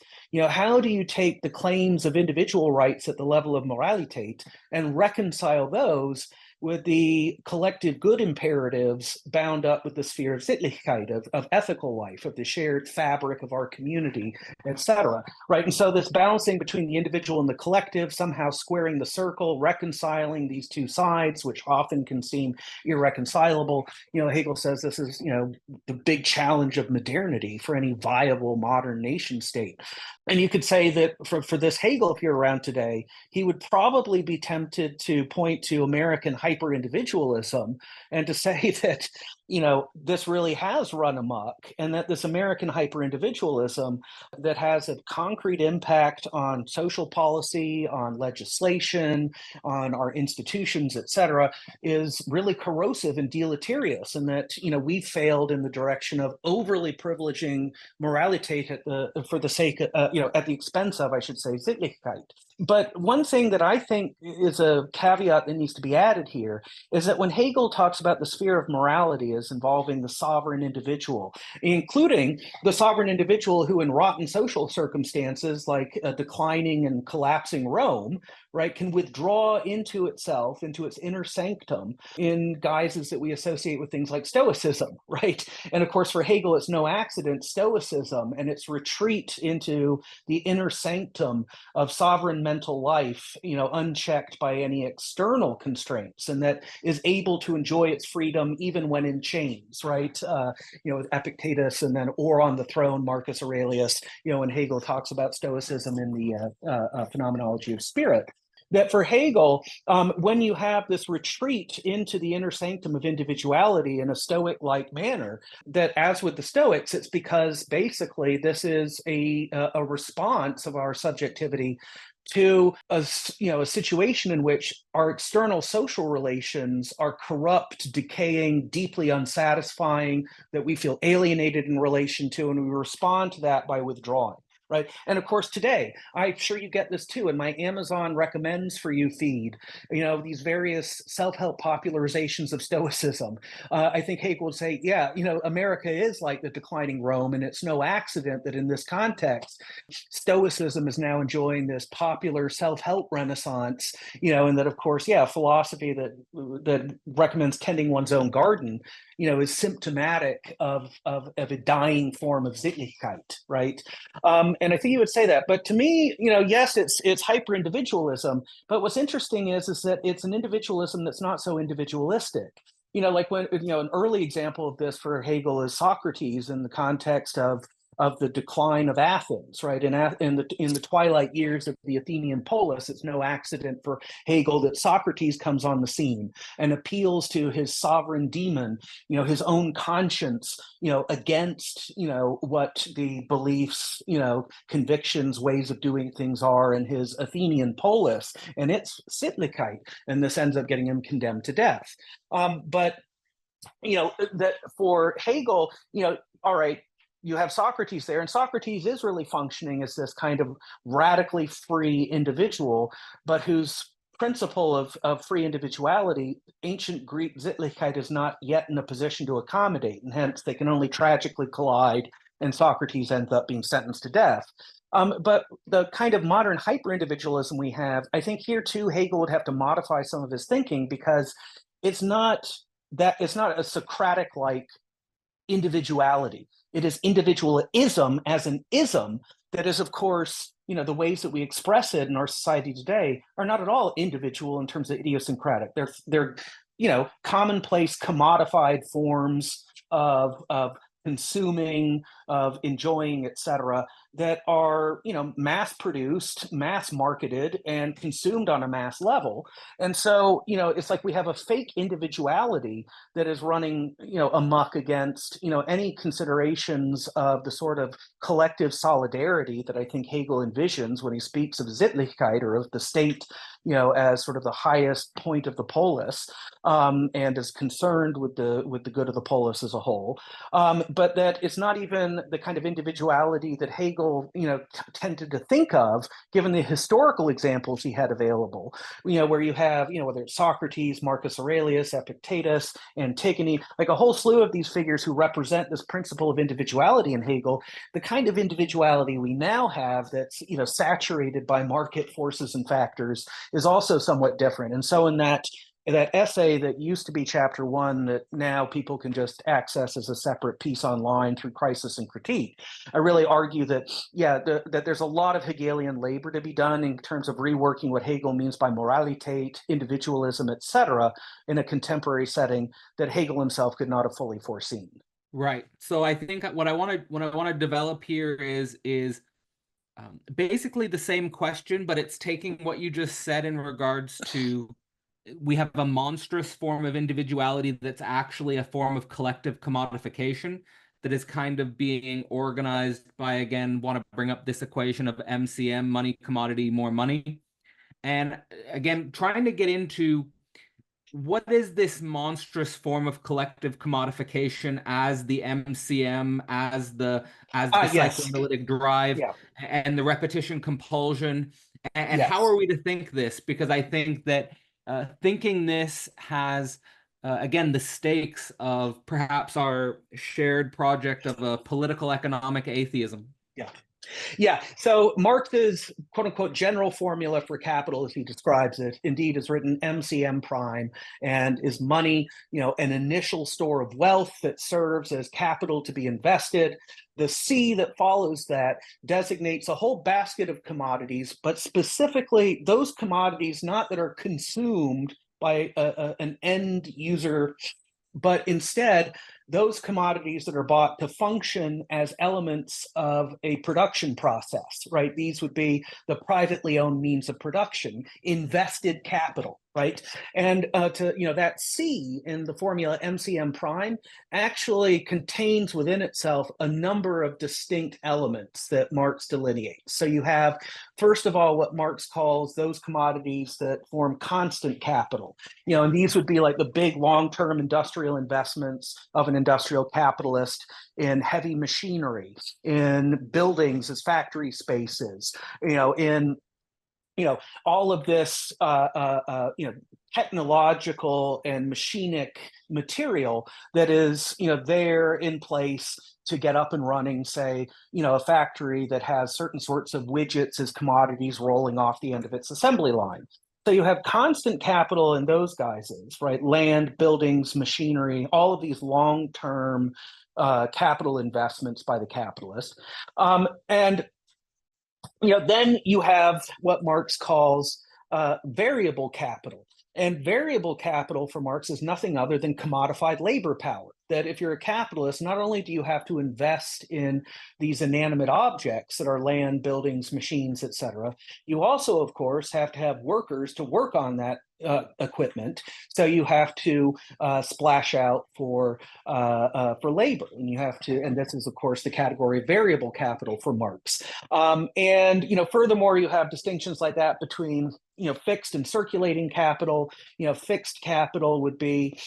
How do you take the claims of individual rights at the level of moralitate and reconcile those with the collective good imperatives bound up with the sphere of Sittlichkeit, of ethical life, of the shared fabric of our community, etc. Right? And so this balancing between the individual and the collective, somehow squaring the circle, reconciling these two sides, which often can seem irreconcilable. Hegel says this is, the big challenge of modernity for any viable modern nation state. And you could say that for this Hegel, if you're around today, he would probably be tempted to point to American hyper-individualism and to say that, this really has run amok, and that this American hyper-individualism that has a concrete impact on social policy, on legislation, on our institutions, et cetera, is really corrosive and deleterious, and that, we've failed in the direction of overly privileging morality for the sake of, at the expense of, I should say, Sittlichkeit. But one thing that I think is a caveat that needs to be added here is that when Hegel talks about the sphere of morality as involving the sovereign individual, including the sovereign individual who in rotten social circumstances like a declining and collapsing Rome, right, can withdraw into itself, into its inner sanctum in guises that we associate with things like Stoicism, right? And of course, for Hegel, it's no accident, Stoicism and its retreat into the inner sanctum of sovereign mental life, unchecked by any external constraints, and that is able to enjoy its freedom even when in chains, right? With Epictetus and then or on the throne, Marcus Aurelius, and Hegel talks about Stoicism in the Phenomenology of Spirit. That for Hegel, when you have this retreat into the inner sanctum of individuality in a Stoic-like manner, that as with the Stoics, it's because basically this is a response of our subjectivity to a situation in which our external social relations are corrupt, decaying, deeply unsatisfying, that we feel alienated in relation to, and we respond to that by withdrawing. right? And of course, today, I'm sure you get this too, in my Amazon recommends for you feed, these various self-help popularizations of Stoicism. I think Hegel would say, yeah, America is like the declining Rome, and it's no accident that in this context, Stoicism is now enjoying this popular self-help renaissance, and that, of course, yeah, philosophy that recommends tending one's own garden, is symptomatic of a dying form of Sittlichkeit, right? And I think you would say that. But to me, yes, it's hyper individualism. But what's interesting is that it's an individualism that's not so individualistic. Like when an early example of this for Hegel is Socrates in the context of the decline of Athens, right? In the twilight years of the Athenian polis, it's no accident for Hegel that Socrates comes on the scene and appeals to his sovereign demon, his own conscience, against, what the beliefs, convictions, ways of doing things are in his Athenian polis, and it's Sittlichkeit, and this ends up getting him condemned to death. But that for Hegel, all right, you have Socrates there, and Socrates is really functioning as this kind of radically free individual, but whose principle of free individuality, ancient Greek Sittlichkeit is not yet in a position to accommodate, and hence they can only tragically collide, and Socrates ends up being sentenced to death. But the kind of modern hyper-individualism we have, I think here too, Hegel would have to modify some of his thinking, because it's not a Socratic-like individuality. It is individualism as an ism that is, of course, the ways that we express it in our society today are not at all individual in terms of idiosyncratic. They're commonplace, commodified forms of consuming, of enjoying, etc., that are mass produced, mass marketed, and consumed on a mass level. And so it's like we have a fake individuality that is running amok against any considerations of the sort of collective solidarity that I think Hegel envisions when he speaks of Sittlichkeit, or of the state as sort of the highest point of the polis, and is concerned with the good of the polis as a whole. But that it's not even the kind of individuality that Hegel tended to think of, given the historical examples he had available, where you have, whether it's Socrates, Marcus Aurelius, Epictetus, Antigone, like a whole slew of these figures who represent this principle of individuality in Hegel. The kind of individuality we now have that's saturated by market forces and factors is also somewhat different. And so in that essay that used to be chapter 1 that now people can just access as a separate piece online through Crisis and Critique, I really argue that, that there's a lot of Hegelian labor to be done in terms of reworking what Hegel means by moralität, individualism, etc., in a contemporary setting that Hegel himself could not have fully foreseen. Right. So I think what I want to develop here is basically the same question, but it's taking what you just said in regards to, we have a monstrous form of individuality that's actually a form of collective commodification that is kind of being organized by, again, want to bring up this equation of MCM, money, commodity, more money. And again, trying to get into what is this monstrous form of collective commodification as the MCM, as the psychoanalytic drive, and the repetition compulsion, and how are we to think this? Because I think that thinking this has, again, the stakes of perhaps our shared project of a political economic atheism. Yeah, so Marx's quote-unquote general formula for capital, as he describes it, indeed is written MCM prime, and is money, an initial store of wealth that serves as capital to be invested. The C that follows that designates a whole basket of commodities, but specifically those commodities not that are consumed by an end user, but instead those commodities that are bought to function as elements of a production process, right? These would be the privately owned means of production, invested capital, right? And that C in the formula MCM prime actually contains within itself a number of distinct elements that Marx delineates. So you have, first of all, what Marx calls those commodities that form constant capital, and these would be like the big long-term industrial investments of an industrial capitalist in heavy machinery, in buildings as factory spaces, in all of this, technological and machinic material that is, there in place to get up and running, say, a factory that has certain sorts of widgets as commodities rolling off the end of its assembly line. So you have constant capital in those guises, right? Land, buildings, machinery, all of these long-term capital investments by the capitalist. And then you have what Marx calls variable capital. And variable capital for Marx is nothing other than commodified labor power. That if you're a capitalist, not only do you have to invest in these inanimate objects that are land, buildings, machines, etc., you also, of course, have to have workers to work on that equipment. So you have to splash out for labor, and you have to, and this is, of course, the category of variable capital for Marx. And furthermore, you have distinctions like that between fixed and circulating capital. Fixed capital would be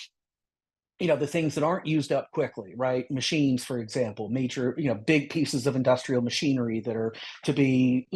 the things that aren't used up quickly, right? Machines, for example, major, big pieces of industrial machinery that are to be,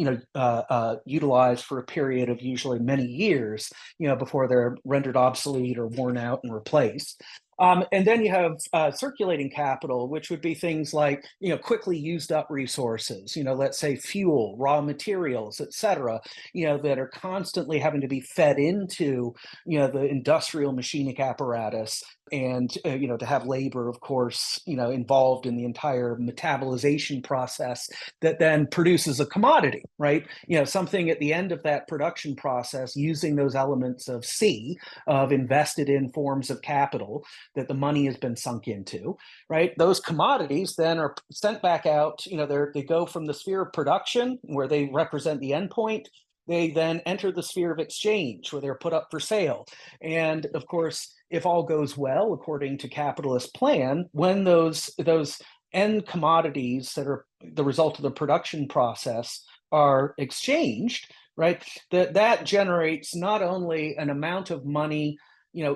utilized for a period of usually many years, before they're rendered obsolete or worn out and replaced. And then you have circulating capital, which would be things like, quickly used up resources, let's say fuel, raw materials, et cetera, that are constantly having to be fed into, the industrial machinic apparatus, and, to have labor, of course, involved in the entire metabolization process that then produces a commodity, right? Something at the end of that production process using those elements of C, of invested in forms of capital that the money has been sunk into, right? Those commodities then are sent back out, they go from the sphere of production where they represent the endpoint. They then enter the sphere of exchange where they're put up for sale. And of course, if all goes well, according to capitalist plan, when those end commodities that are the result of the production process are exchanged, right, that generates not only an amount of money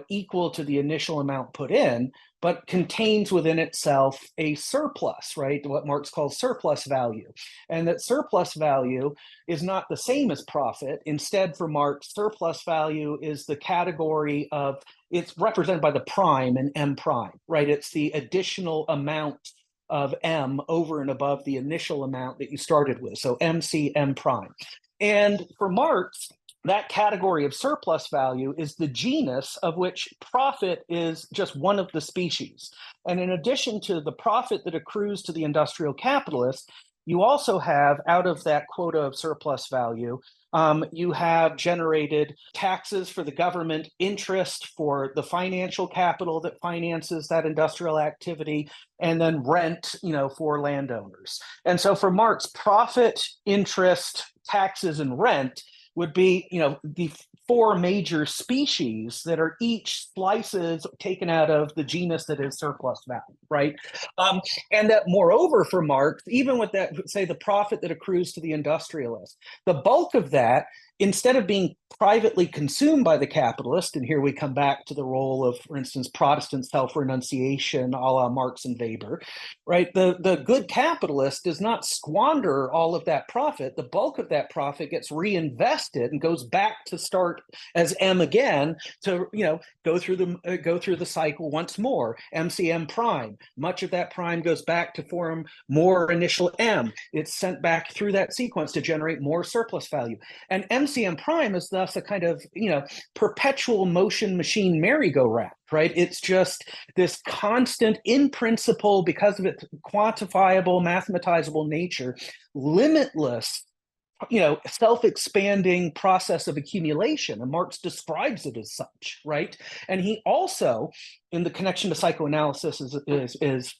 equal to the initial amount put in, but contains within itself a surplus, right? What Marx calls surplus value. And that surplus value is not the same as profit. Instead, for Marx, surplus value is the category of, it's represented by the prime and M prime, right? It's the additional amount of M over and above the initial amount that you started with. So MC M prime. And for Marx, that category of surplus value is the genus of which profit is just one of the species. And in addition to the profit that accrues to the industrial capitalist, you also have, out of that quota of surplus value, you have generated taxes for the government, interest for the financial capital that finances that industrial activity, and then rent, for landowners. And so for Marx, profit, interest, taxes, and rent would be, the four major species that are each slices taken out of the genus that is surplus value, right? And that moreover for Marx, even with that, say the profit that accrues to the industrialist, the bulk of that, instead of being privately consumed by the capitalist, and here we come back to the role of, for instance, Protestant self-renunciation a la Marx and Weber, right? The good capitalist does not squander all of that profit. The bulk of that profit gets reinvested and goes back to start as M again to, go through the cycle once more, MCM prime. Much of that prime goes back to form more initial M. It's sent back through that sequence to generate more surplus value. And MCM prime is thus a kind of, perpetual motion machine merry-go-round, right? It's just this constant, in principle, because of its quantifiable, mathematizable nature, limitless, self-expanding process of accumulation. And Marx describes it as such, right? And he also, in the connection to psychoanalysis is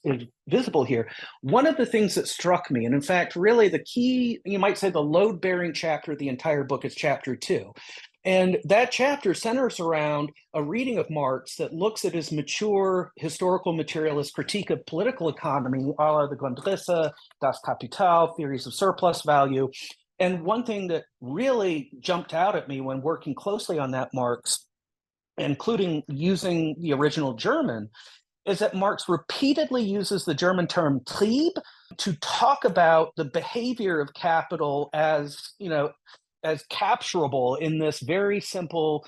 visible here. One of the things that struck me, and in fact, really the key, you might say the load-bearing chapter of the entire book is chapter 2. And that chapter centers around a reading of Marx that looks at his mature historical materialist critique of political economy, a la the Grundrisse, Das Kapital, theories of surplus value. And one thing that really jumped out at me when working closely on that Marx, including using the original German, is that Marx repeatedly uses the German term Trieb to talk about the behavior of capital as, as capturable in this very simple,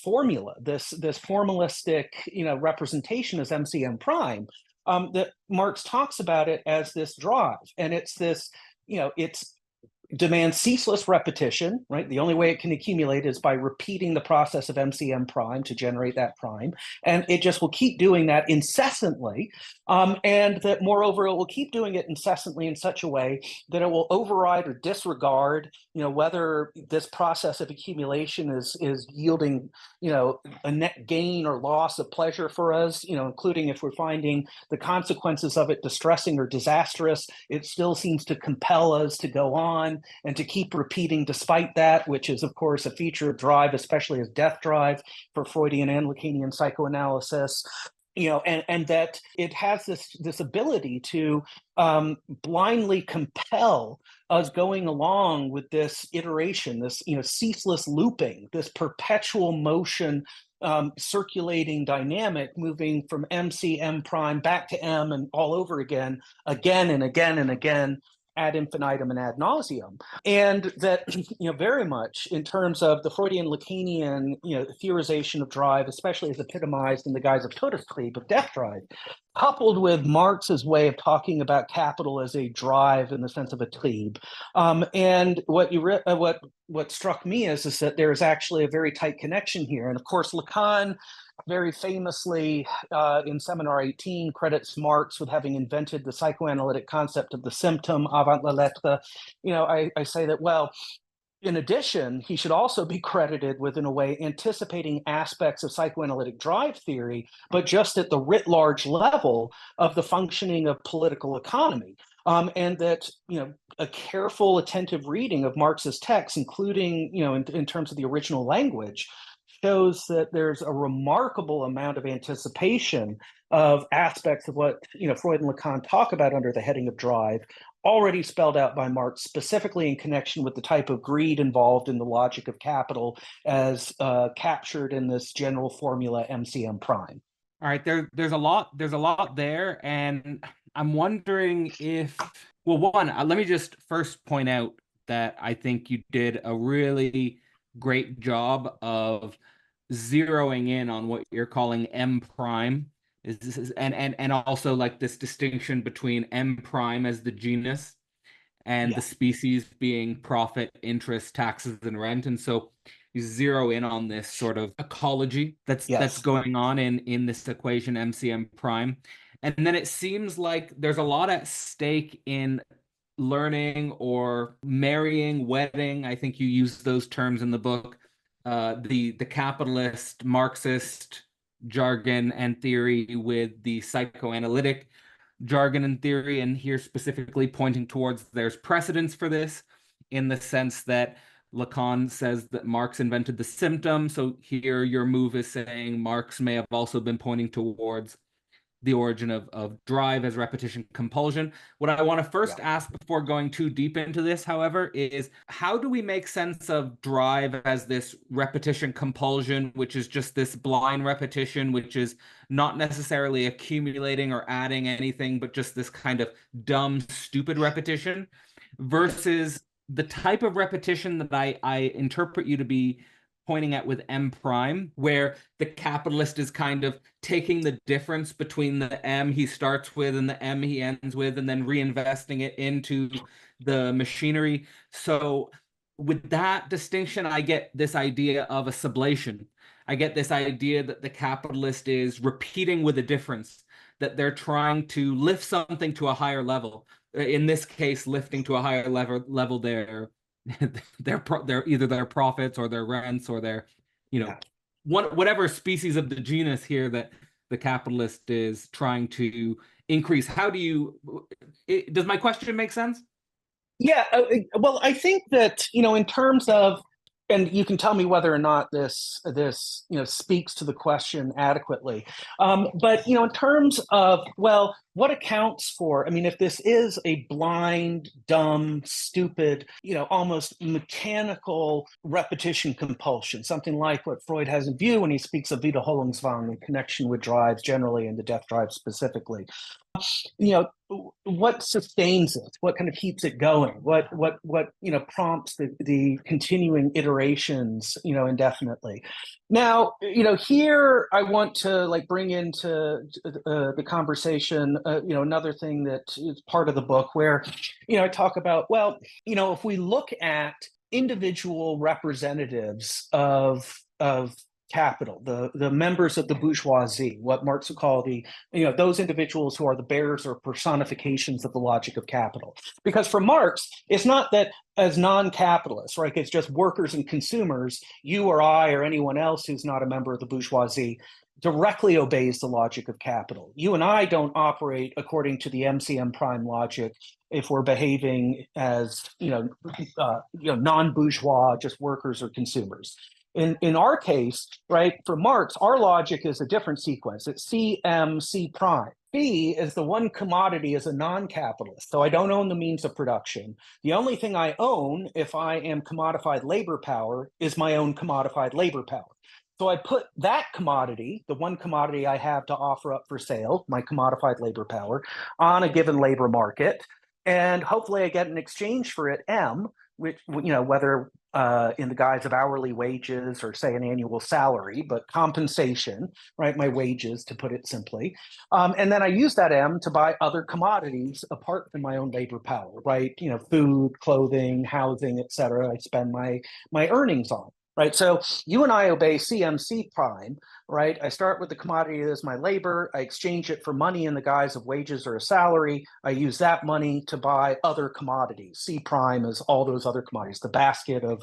formula, this formalistic, representation as MCM prime. That Marx talks about it as this drive, and it's this, it's demands ceaseless repetition, right? The only way it can accumulate is by repeating the process of MCM prime to generate that prime. And it just will keep doing that incessantly. And that moreover, it will keep doing it incessantly in such a way that it will override or disregard, whether this process of accumulation is yielding, a net gain or loss of pleasure for us, including if we're finding the consequences of it distressing or disastrous, it still seems to compel us to go on and to keep repeating despite that, which is, of course, a feature of drive, especially as death drive for Freudian and Lacanian psychoanalysis. And that it has this ability to blindly compel us going along with this iteration, this ceaseless looping, this perpetual motion, circulating dynamic, moving from MC M prime back to M and all over again and again and again, ad infinitum and ad nauseum. And that, very much in terms of the Freudian Lacanian, theorization of drive, especially as epitomized in the guise of Todestrieb, of death drive, coupled with Marx's way of talking about capital as a drive in the sense of a trieb. And what struck me is that there is actually a very tight connection here. And of course, Lacan very famously in Seminar 18 credits Marx with having invented the psychoanalytic concept of the symptom avant la lettre. I say that, well, in addition, he should also be credited with, in a way, anticipating aspects of psychoanalytic drive theory, but just at the writ large level of the functioning of political economy. And that, a careful, attentive reading of Marx's text, including, in terms of the original language, shows that there's a remarkable amount of anticipation of aspects of what Freud and Lacan talk about under the heading of drive, already spelled out by Marx, specifically in connection with the type of greed involved in the logic of capital as captured in this general formula MCM prime. All right, there's a lot there, and I'm wondering if, well, one, let me just first point out that I think you did a really great job of zeroing in on what you're calling M prime, and also like this distinction between M prime as the genus and the species being profit, interest, taxes, and rent. And so you zero in on this sort of ecology that's going on in this equation MCM prime. And then it seems like there's a lot at stake in learning or marrying, wedding. I think you use those terms in the book. The capitalist Marxist jargon and theory with the psychoanalytic jargon and theory, and here specifically pointing towards there's precedence for this in the sense that Lacan says that Marx invented the symptom. So here your move is saying Marx may have also been pointing towards the origin of drive as repetition compulsion. What I want to first ask before going too deep into this, however, is how do we make sense of drive as this repetition compulsion, which is just this blind repetition, which is not necessarily accumulating or adding anything, but just this kind of dumb, stupid repetition, versus the type of repetition that I interpret you to be pointing at with M prime, where the capitalist is kind of taking the difference between the M he starts with and the M he ends with, and then reinvesting it into the machinery. So with that distinction, I get this idea of a sublation. I get this idea that the capitalist is repeating with a difference, that they're trying to lift something to a higher level. In this case, lifting to a higher level their either their profits or their rents or their, whatever species of the genus here that the capitalist is trying to increase. Does my question make sense? Yeah, well, I think that, in terms of and you can tell me whether or not this speaks to the question adequately. But in terms of, well, what accounts for, I mean, if this is a blind, dumb, stupid, almost mechanical repetition compulsion, something like what Freud has in view when he speaks of Wiederholungszwang in connection with drives generally and the death drive specifically. What sustains it? What kind of keeps it going? What prompts the continuing iterations, indefinitely? Now, here I want to bring into the conversation, another thing that is part of the book where, I talk about, well, if we look at individual representatives of capital, the members of the bourgeoisie, what Marx would call those individuals who are the bearers or personifications of the logic of capital. Because for Marx, it's not that as non-capitalists, right? It's just workers and consumers, you or I or anyone else who's not a member of the bourgeoisie directly obeys the logic of capital. You and I don't operate according to the MCM prime logic if we're behaving as non-bourgeois, just workers or consumers. In our case, right, for Marx, our logic is a different sequence. It's CM, C prime. B is the one commodity as a non-capitalist. So I don't own the means of production. The only thing I own, if I am commodified labor power, is my own commodified labor power. So I put that commodity, the one commodity I have to offer up for sale, my commodified labor power, on a given labor market. And hopefully I get an exchange for it, M, which, whether in the guise of hourly wages or say an annual salary, but compensation, right? My wages, to put it simply. And then I use that M to buy other commodities apart from my own labor power, right? Food, clothing, housing, et cetera. I spend my earnings on. Right. So you and I obey CMC prime, right? I start with the commodity that is my labor. I exchange it for money in the guise of wages or a salary. I use that money to buy other commodities. C prime is all those other commodities, the basket of,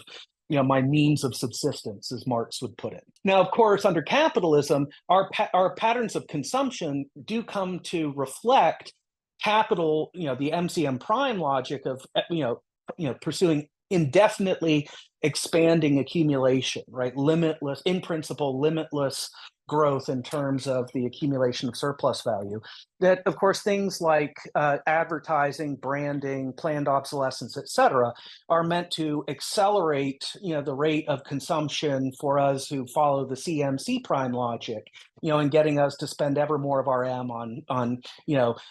my means of subsistence, as Marx would put it. Now, of course, under capitalism, our patterns of consumption do come to reflect capital, the MCM prime logic of, pursuing indefinitely expanding accumulation, right? Limitless, in principle, limitless growth in terms of the accumulation of surplus value. That, of course, things like advertising, branding, planned obsolescence, et cetera, are meant to accelerate, the rate of consumption for us who follow the CMC prime logic, and getting us to spend ever more of our M on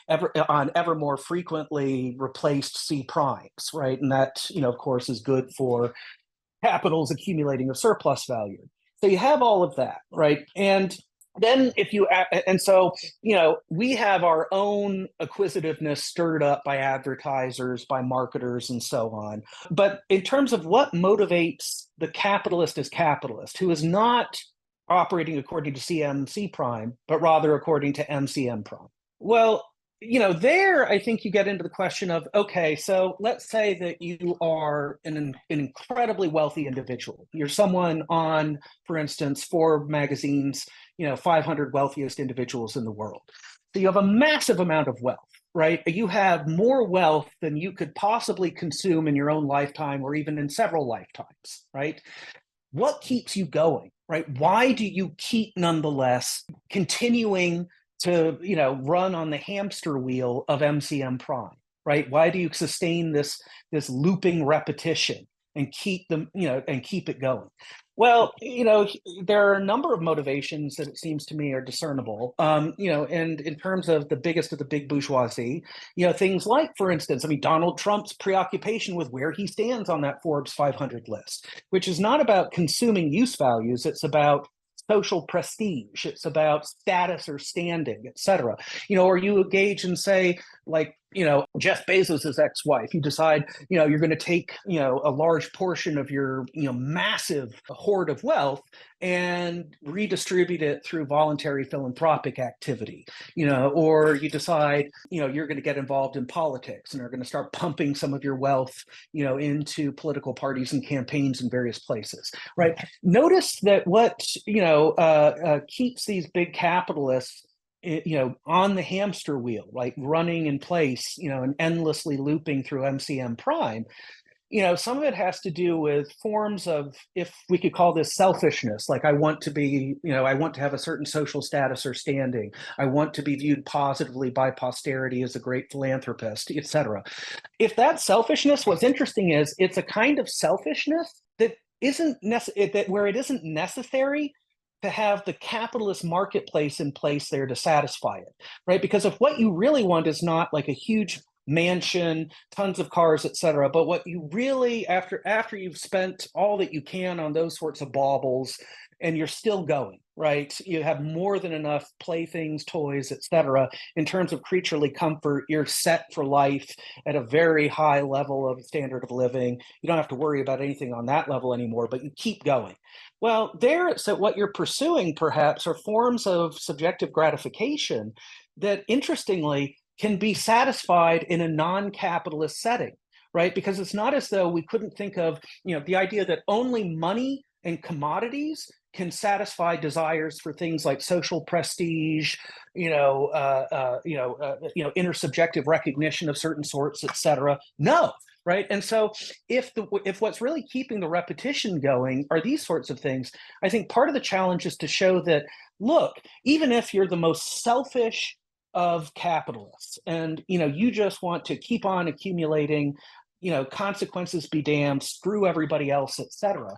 ever more frequently replaced C primes, right? And that, of course, is good for capital's accumulating of surplus value. So you have all of that, right? And then we have our own acquisitiveness stirred up by advertisers, by marketers, and so on. But in terms of what motivates the capitalist as capitalist, who is not operating according to CMC prime, but rather according to MCM prime. Well, there I think you get into the question of, okay, so let's say that you are an incredibly wealthy individual. You're someone on, for instance, Forbes magazine's, 500 wealthiest individuals in the world. So you have a massive amount of wealth, right? You have more wealth than you could possibly consume in your own lifetime or even in several lifetimes, right? What keeps you going, right? Why do you keep nonetheless continuing to run on the hamster wheel of MCM prime, right? Why do you sustain this looping repetition and keep them, and keep it going? Well, there are a number of motivations that it seems to me are discernible. And in terms of the biggest of the big bourgeoisie, things like, for instance, Donald Trump's preoccupation with where he stands on that Forbes 500 list, which is not about consuming use values. It's about social prestige. It's about status or standing, et cetera. Or you engage in, say, like, Jeff Bezos' ex-wife. You decide, you're going to take, a large portion of your, massive hoard of wealth and redistribute it through voluntary philanthropic activity, or you decide, you're going to get involved in politics and are going to start pumping some of your wealth, into political parties and campaigns in various places, right? Notice that what, keeps these big capitalists on the hamster wheel, like running in place, and endlessly looping through MCM prime, some of it has to do with forms of, if we could call this selfishness, like I want to be, I want to have a certain social status or standing. I want to be viewed positively by posterity as a great philanthropist, etc. If that's selfishness, what's interesting is it's a kind of selfishness that where it isn't necessary to have the capitalist marketplace in place there to satisfy it, right? Because if what you really want is not like a huge mansion, tons of cars, etc., but what you really, after you've spent all that you can on those sorts of baubles, and you're still going, right? You have more than enough playthings, toys, etc. In terms of creaturely comfort, you're set for life at a very high level of standard of living. You don't have to worry about anything on that level anymore, but you keep going. Well, so what you're pursuing perhaps are forms of subjective gratification that, interestingly, can be satisfied in a non-capitalist setting, right? Because it's not as though we couldn't think of, the idea that only money and commodities can satisfy desires for things like social prestige, intersubjective recognition of certain sorts, etc. No, right? And so, if what's really keeping the repetition going are these sorts of things, I think part of the challenge is to show that, look, even if you're the most selfish of capitalists, and you just want to keep on accumulating, consequences be damned, screw everybody else, etc.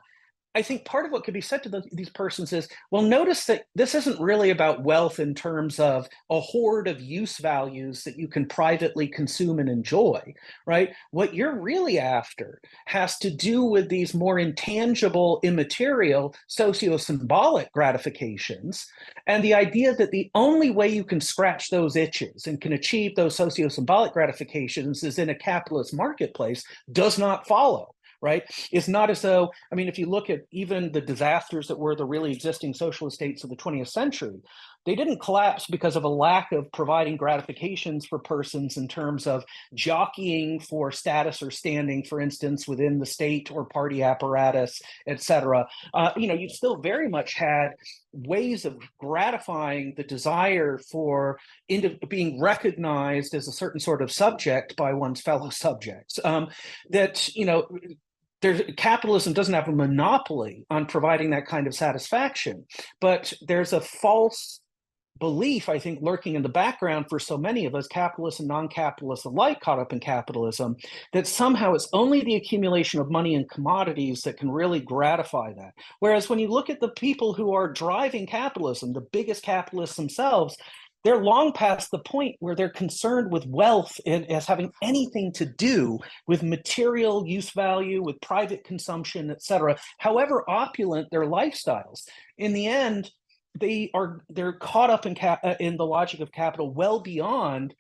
I think part of what could be said to these persons is, well, notice that this isn't really about wealth in terms of a hoard of use values that you can privately consume and enjoy, right? What you're really after has to do with these more intangible, immaterial, socio-symbolic gratifications, and the idea that the only way you can scratch those itches and can achieve those socio-symbolic gratifications is in a capitalist marketplace does not follow. Right? It's not as though, if you look at even the disasters that were the really existing socialist states of the 20th century, they didn't collapse because of a lack of providing gratifications for persons in terms of jockeying for status or standing, for instance, within the state or party apparatus, etc. You still very much had ways of gratifying the desire for being recognized as a certain sort of subject by one's fellow subjects. Capitalism doesn't have a monopoly on providing that kind of satisfaction, but there's a false belief, I think, lurking in the background for so many of us, capitalists and non-capitalists alike caught up in capitalism, that somehow it's only the accumulation of money and commodities that can really gratify that. Whereas when you look at the people who are driving capitalism, the biggest capitalists themselves, they're long past the point where they're concerned with wealth as having anything to do with material use value, with private consumption, etc. However opulent their lifestyles, in the end, they're caught up in the logic of capital well beyond,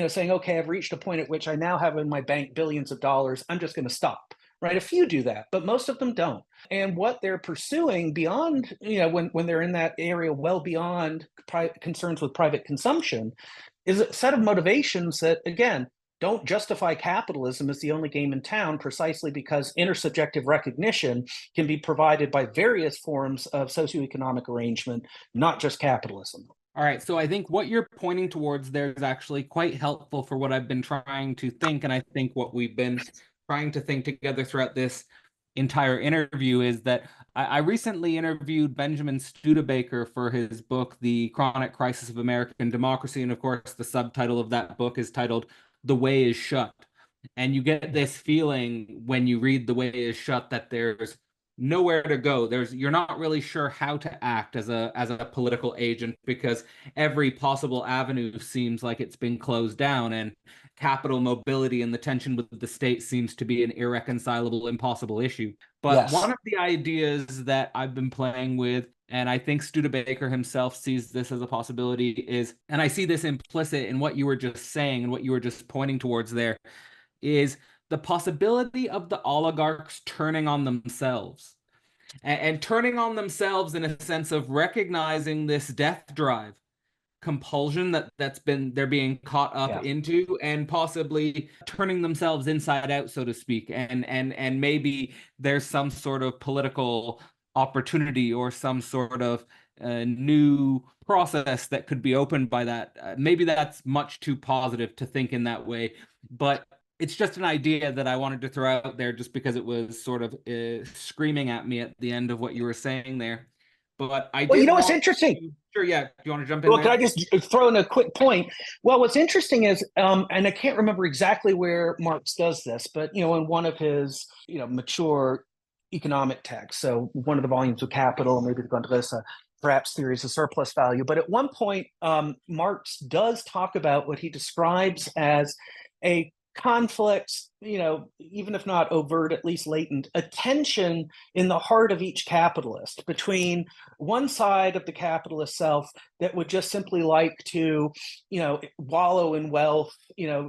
saying, okay, I've reached a point at which I now have in my bank billions of dollars. I'm just going to stop. Right? A few do that, but most of them don't. And what they're pursuing beyond, when they're in that area well beyond concerns with private consumption, is a set of motivations that, again, don't justify capitalism as the only game in town, precisely because intersubjective recognition can be provided by various forms of socioeconomic arrangement, not just capitalism. All right, so I think what you're pointing towards there is actually quite helpful for what I've been trying to think, and I think what we've been trying to think together throughout this entire interview is that I recently interviewed Benjamin Studebaker for his book, The Chronic Crisis of American Democracy, and of course the subtitle of that book is titled The Way is Shut. And you get this feeling when you read The Way is Shut that there's nowhere to go. You're not really sure how to act as a political agent because every possible avenue seems like it's been closed down, and capital mobility and the tension with the state seems to be an irreconcilable, impossible issue. But Yes. one of the ideas that I've been playing with, and I think Studebaker himself sees this as a possibility, is, and I see this implicit in what you were just saying and what you were just pointing towards there, is the possibility of the oligarchs turning on themselves and turning on themselves in a sense of recognizing this death drive compulsion they're being caught up into, and possibly turning themselves inside out, so to speak, and maybe there's some sort of political opportunity or some sort of new process that could be opened by that. Maybe that's much too positive to think in that way, but it's just an idea that I wanted to throw out there just because it was sort of screaming at me at the end of what you were saying there. But I Well, you did know what's want interesting? to, sure, yeah. Do you want to jump in Well, can I there? just throw in a quick point? Well, what's interesting is, and I can't remember exactly where Marx does this, but in one of his mature economic texts, so one of the volumes of Capital, maybe the Grundrisse, perhaps theories of surplus value. But at one point, Marx does talk about what he describes as a conflict, even if not overt, at least latent, a tension in the heart of each capitalist between one side of the capitalist self that would just simply like to, wallow in wealth,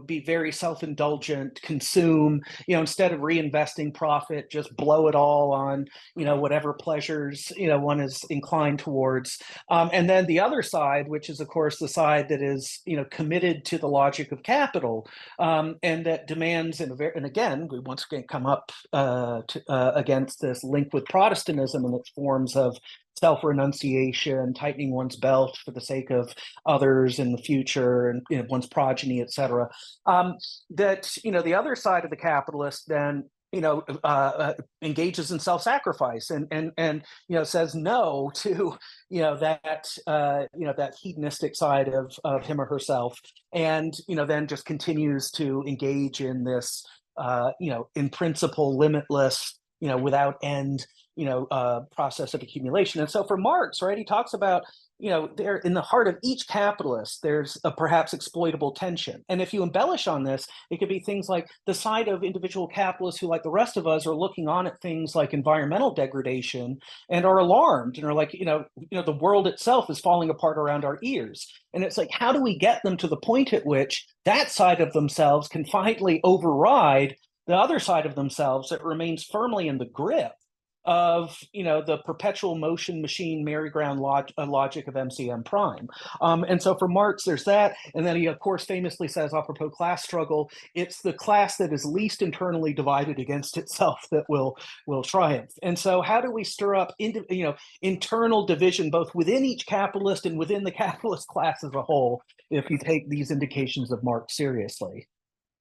be very self-indulgent, consume, instead of reinvesting profit, just blow it all on, whatever pleasures, one is inclined towards. And then the other side, which is, of course, the side that is, committed to the logic of capital, and that demands, and again, we once again come up against this link with Protestantism and its forms of self-renunciation, tightening one's belt for the sake of others in the future and one's progeny, et cetera. That the other side of the capitalist then engages in self-sacrifice and says no to that hedonistic side of him or herself, and then just continues to engage in this in principle limitless, without end, process of accumulation. And so for Marx, right, he talks about, there in the heart of each capitalist, there's a perhaps exploitable tension. And if you embellish on this, it could be things like the side of individual capitalists who, like the rest of us, are looking on at things like environmental degradation and are alarmed and are like, the world itself is falling apart around our ears. And it's like, how do we get them to the point at which that side of themselves can finally override the other side of themselves that remains firmly in the grip of the perpetual motion machine merry-go-round logic of MCM prime. And so for Marx, there's that. And then he, of course, famously says, apropos class struggle, it's the class that is least internally divided against itself that will triumph. And so how do we stir up internal division both within each capitalist and within the capitalist class as a whole, if you take these indications of Marx seriously?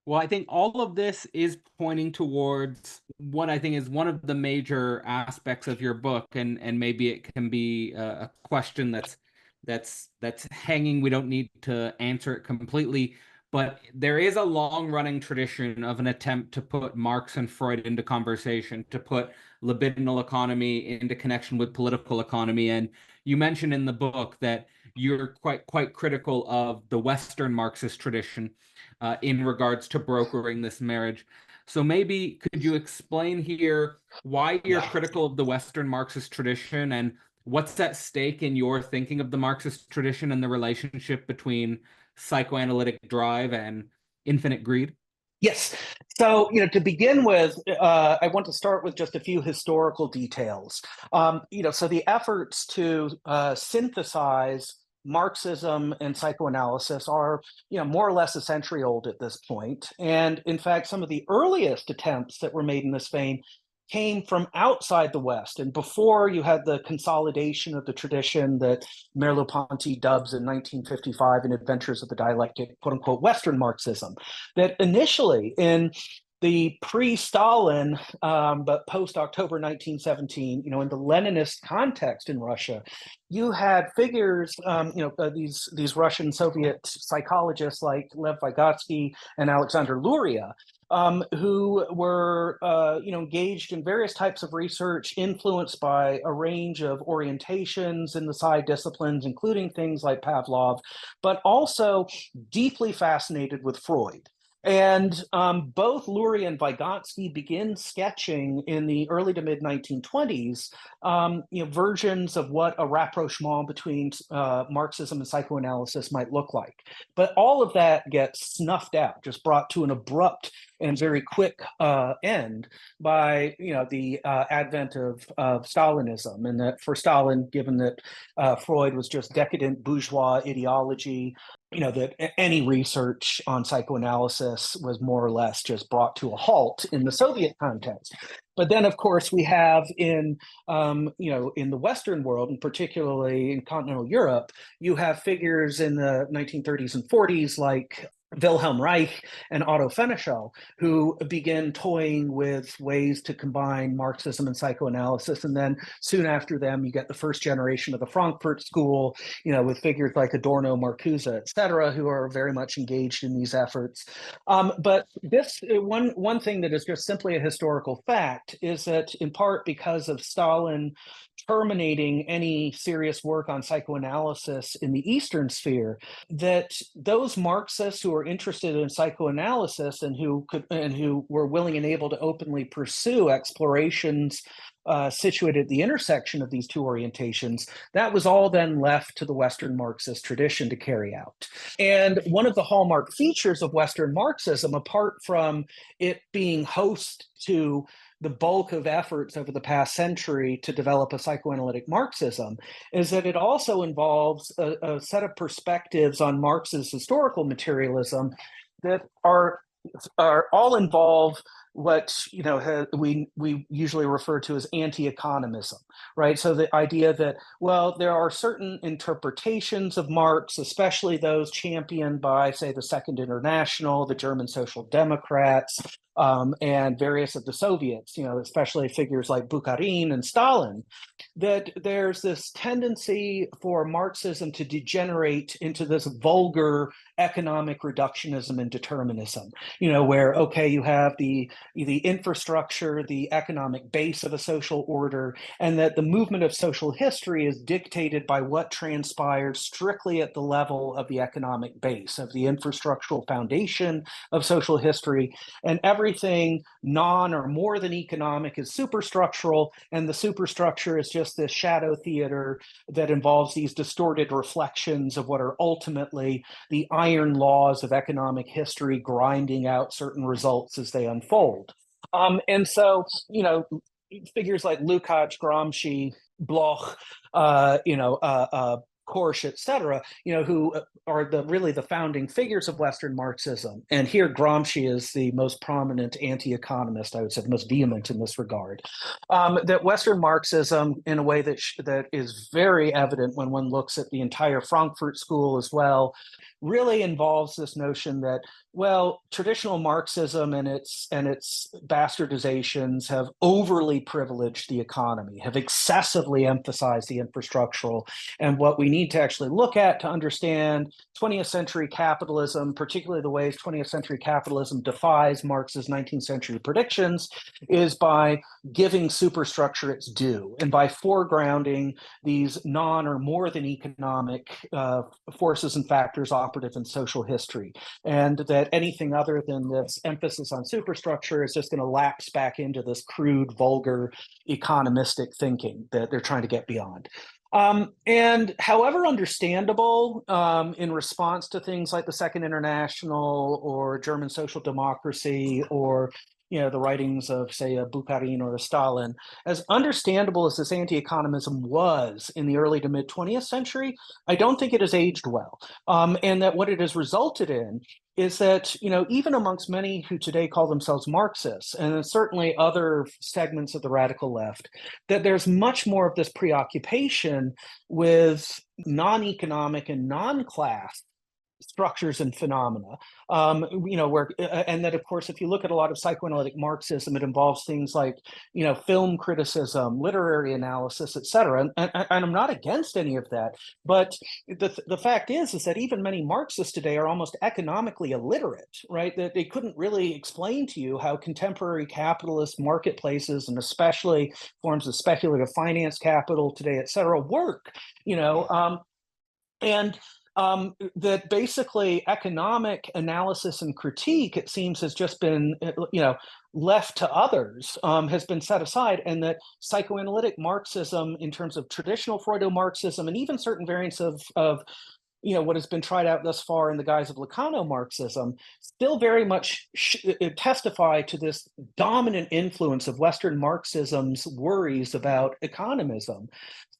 Well, I think all of this is pointing towards what I think is one of the major aspects of your book, and maybe it can be a question that's hanging. We don't need to answer it completely, but there is a long-running tradition of an attempt to put Marx and Freud into conversation, to put libidinal economy into connection with political economy. And you mentioned in the book that you're quite critical of the Western Marxist tradition in regards to brokering this marriage. So maybe could you explain here why you're critical of the Western Marxist tradition and what's at stake in your thinking of the Marxist tradition and the relationship between psychoanalytic drive and infinite greed? Yes. So, to begin with, I want to start with just a few historical details. So the efforts to synthesize Marxism and psychoanalysis are, more or less a century old at this point. And in fact, some of the earliest attempts that were made in this vein came from outside the West. And before you had the consolidation of the tradition that Merleau-Ponty dubs in 1955 in Adventures of the Dialectic, quote unquote, Western Marxism, that initially in the pre-Stalin, but post-October 1917, in the Leninist context in Russia, you had figures, these Russian Soviet psychologists like Lev Vygotsky and Alexander Luria, who were, engaged in various types of research, influenced by a range of orientations in the side disciplines, including things like Pavlov, but also deeply fascinated with Freud. And both Luria and Vygotsky begin sketching in the early to mid 1920s, versions of what a rapprochement between Marxism and psychoanalysis might look like. But all of that gets snuffed out, just brought to an abrupt and very quick end by the advent of Stalinism, and that for Stalin, given that Freud was just decadent bourgeois ideology, that any research on psychoanalysis was more or less just brought to a halt in the Soviet context. But then, of course, we have in the Western world, and particularly in continental Europe, you have figures in the 1930s and 40s like Wilhelm Reich and Otto Fenichel, who begin toying with ways to combine Marxism and psychoanalysis. And then soon after them, you get the first generation of the Frankfurt School, with figures like Adorno, Marcuse, et cetera, who are very much engaged in these efforts. But this one thing that is just simply a historical fact is that, in part because of Stalin terminating any serious work on psychoanalysis in the Eastern sphere, that those Marxists who are interested in psychoanalysis and who were willing and able to openly pursue explorations situated at the intersection of these two orientations, that was all then left to the Western Marxist tradition to carry out. And one of the hallmark features of Western Marxism, apart from it being host to the bulk of efforts over the past century to develop a psychoanalytic Marxism, is that it also involves a set of perspectives on Marx's historical materialism that are all involve what we usually refer to as anti-economism, right? So the idea that, well, there are certain interpretations of Marx, especially those championed by, say, the Second International, the German Social Democrats, and various of the Soviets, especially figures like Bukharin and Stalin, that there's this tendency for Marxism to degenerate into this vulgar economic reductionism and determinism, where, okay, you have the infrastructure, the economic base of a social order, and that the movement of social history is dictated by what transpires strictly at the level of the economic base, of the infrastructural foundation of social history, and everything non or more than economic is superstructural, and the superstructure is just this shadow theater that involves these distorted reflections of what are ultimately the iron laws of economic history grinding out certain results as they unfold. And so, figures like Lukács, Gramsci, Bloch, Korsch, et cetera, who are really the founding figures of Western Marxism. And here Gramsci is the most prominent anti-economist, I would say, the most vehement in this regard. That Western Marxism, in a way that is very evident when one looks at the entire Frankfurt School as well, really involves this notion that, well, traditional Marxism and its bastardizations have overly privileged the economy, have excessively emphasized the infrastructural. And what we need to actually look at to understand 20th century capitalism, particularly the ways 20th century capitalism defies Marx's 19th century predictions, is by giving superstructure its due and by foregrounding these non or more than economic forces and factors operative in social history, and that anything other than this emphasis on superstructure is just going to lapse back into this crude, vulgar, economistic thinking that they're trying to get beyond. And however understandable in response to things like the Second International or German social democracy or the writings of, say, a Bukharin or a Stalin, as understandable as this anti-economism was in the early to mid 20th century, I don't think it has aged well. And that what it has resulted in is that, even amongst many who today call themselves Marxists, and certainly other segments of the radical left, that there's much more of this preoccupation with non-economic and non-class structures and phenomena, and that, of course, if you look at a lot of psychoanalytic Marxism, it involves things like, film criticism, literary analysis, et cetera. And I'm not against any of that, but the fact is that even many Marxists today are almost economically illiterate, right? That they couldn't really explain to you how contemporary capitalist marketplaces, and especially forms of speculative finance capital today, et cetera, work, and that basically economic analysis and critique, it seems, has just been, left to others, has been set aside, and that psychoanalytic Marxism, in terms of traditional Freudo-Marxism, and even certain variants of what has been tried out thus far in the guise of Lacano-Marxism, still very much testify to this dominant influence of Western Marxism's worries about economism,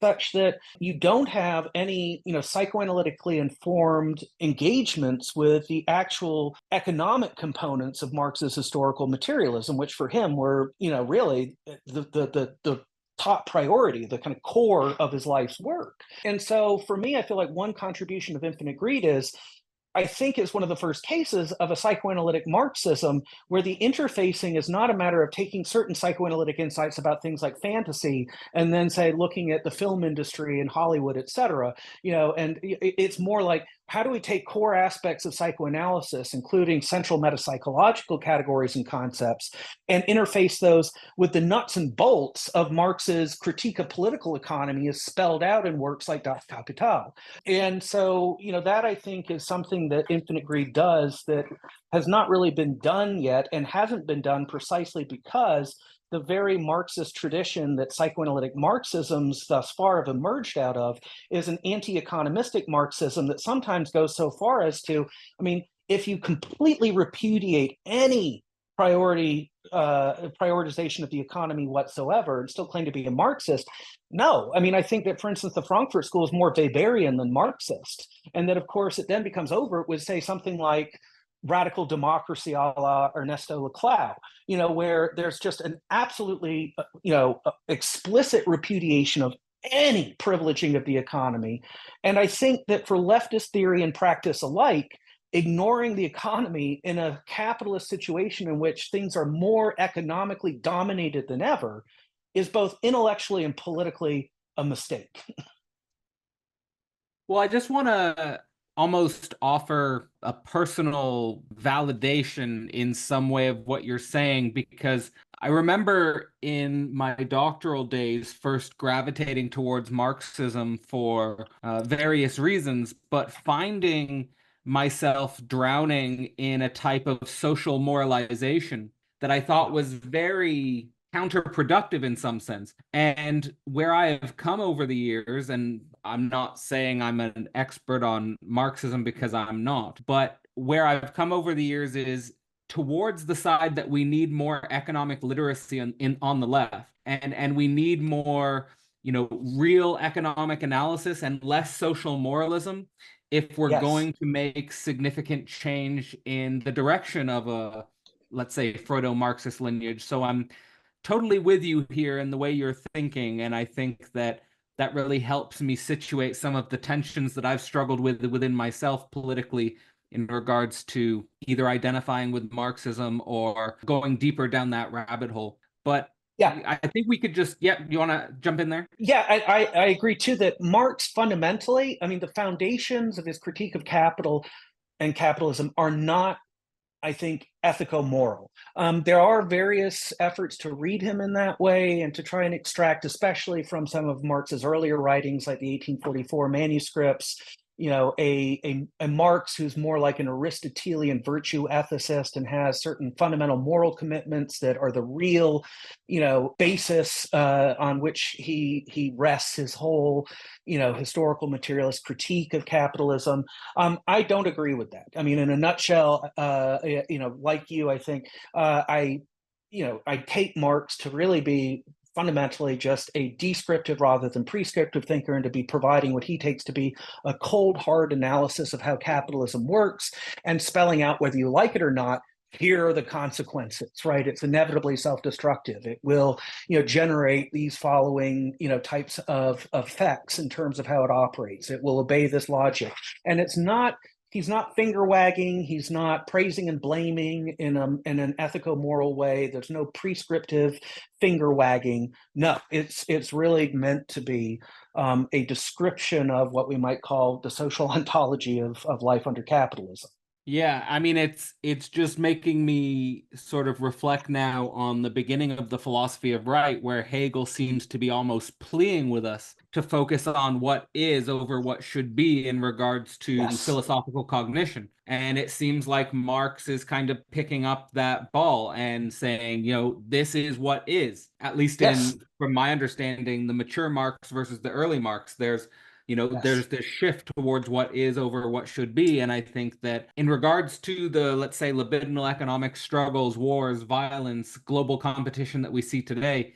such that you don't have any, psychoanalytically informed engagements with the actual economic components of Marx's historical materialism, which for him were, really the top priority, the kind of core of his life's work. And so for me, I feel like one contribution of Infinite Greed is I think is one of the first cases of a psychoanalytic Marxism where the interfacing is not a matter of taking certain psychoanalytic insights about things like fantasy and then say looking at the film industry and Hollywood, et cetera, and it's more like, how do we take core aspects of psychoanalysis, including central metapsychological categories and concepts, and interface those with the nuts and bolts of Marx's critique of political economy as spelled out in works like Das Kapital? And so, that I think is something that Infinite Greed does that has not really been done yet, and hasn't been done precisely because the very Marxist tradition that psychoanalytic Marxisms thus far have emerged out of is an anti-economistic Marxism that sometimes goes so far as to, if you completely repudiate any prioritization of the economy whatsoever and still claim to be a Marxist, no. I think that, for instance, the Frankfurt School is more Weberian than Marxist. And that, of course, it then becomes overt with, say, something like radical democracy a la Ernesto Laclau, where there's just an absolutely, explicit repudiation of any privileging of the economy. And I think that for leftist theory and practice alike, ignoring the economy in a capitalist situation in which things are more economically dominated than ever is both intellectually and politically a mistake. Well, I just want to almost offer a personal validation in some way of what you're saying, because I remember in my doctoral days first gravitating towards Marxism for various reasons, but finding myself drowning in a type of social moralization that I thought was very counterproductive in some sense. And where I have come over the years, and I'm not saying I'm an expert on Marxism because I'm not, but where I've come over the years is towards the side that we need more economic literacy on the left, and we need more, real economic analysis and less social moralism if we're Yes. going to make significant change in the direction of a, let's say, Freudo-Marxist lineage. So I'm totally with you here in the way you're thinking, and I think that that really helps me situate some of the tensions that I've struggled with within myself politically in regards to either identifying with Marxism or going deeper down that rabbit hole. But Yeah. I think we could just, you want to jump in there? Yeah, I agree too that Marx fundamentally, the foundations of his critique of capital and capitalism are not, I think, ethico-moral. There are various efforts to read him in that way and to try and extract, especially from some of Marx's earlier writings, like the 1844 manuscripts, a Marx who's more like an Aristotelian virtue ethicist and has certain fundamental moral commitments that are the real, basis on which he rests his whole, historical materialist critique of capitalism. I don't agree with that. In a nutshell, like you, I think I take Marx to really be fundamentally just a descriptive rather than prescriptive thinker, and to be providing what he takes to be a cold, hard analysis of how capitalism works and spelling out, whether you like it or not, here are the consequences, right? It's inevitably self-destructive. It will, generate these following, types of effects in terms of how it operates. It will obey this logic. And he's not finger wagging. He's not praising and blaming in an ethico-moral way. There's no prescriptive finger wagging. No, it's really meant to be a description of what we might call the social ontology of life under capitalism. Yeah, it's just making me sort of reflect now on the beginning of the philosophy of right, where Hegel seems to be almost pleading with us to focus on what is over what should be in regards to Yes. philosophical cognition. And it seems like Marx is kind of picking up that ball and saying, this is what is, at least Yes. from my understanding, the mature Marx versus the early Marx. There's Yes. this shift towards what is over what should be. And I think that in regards to the, let's say, libidinal economic struggles, wars, violence, global competition that we see today,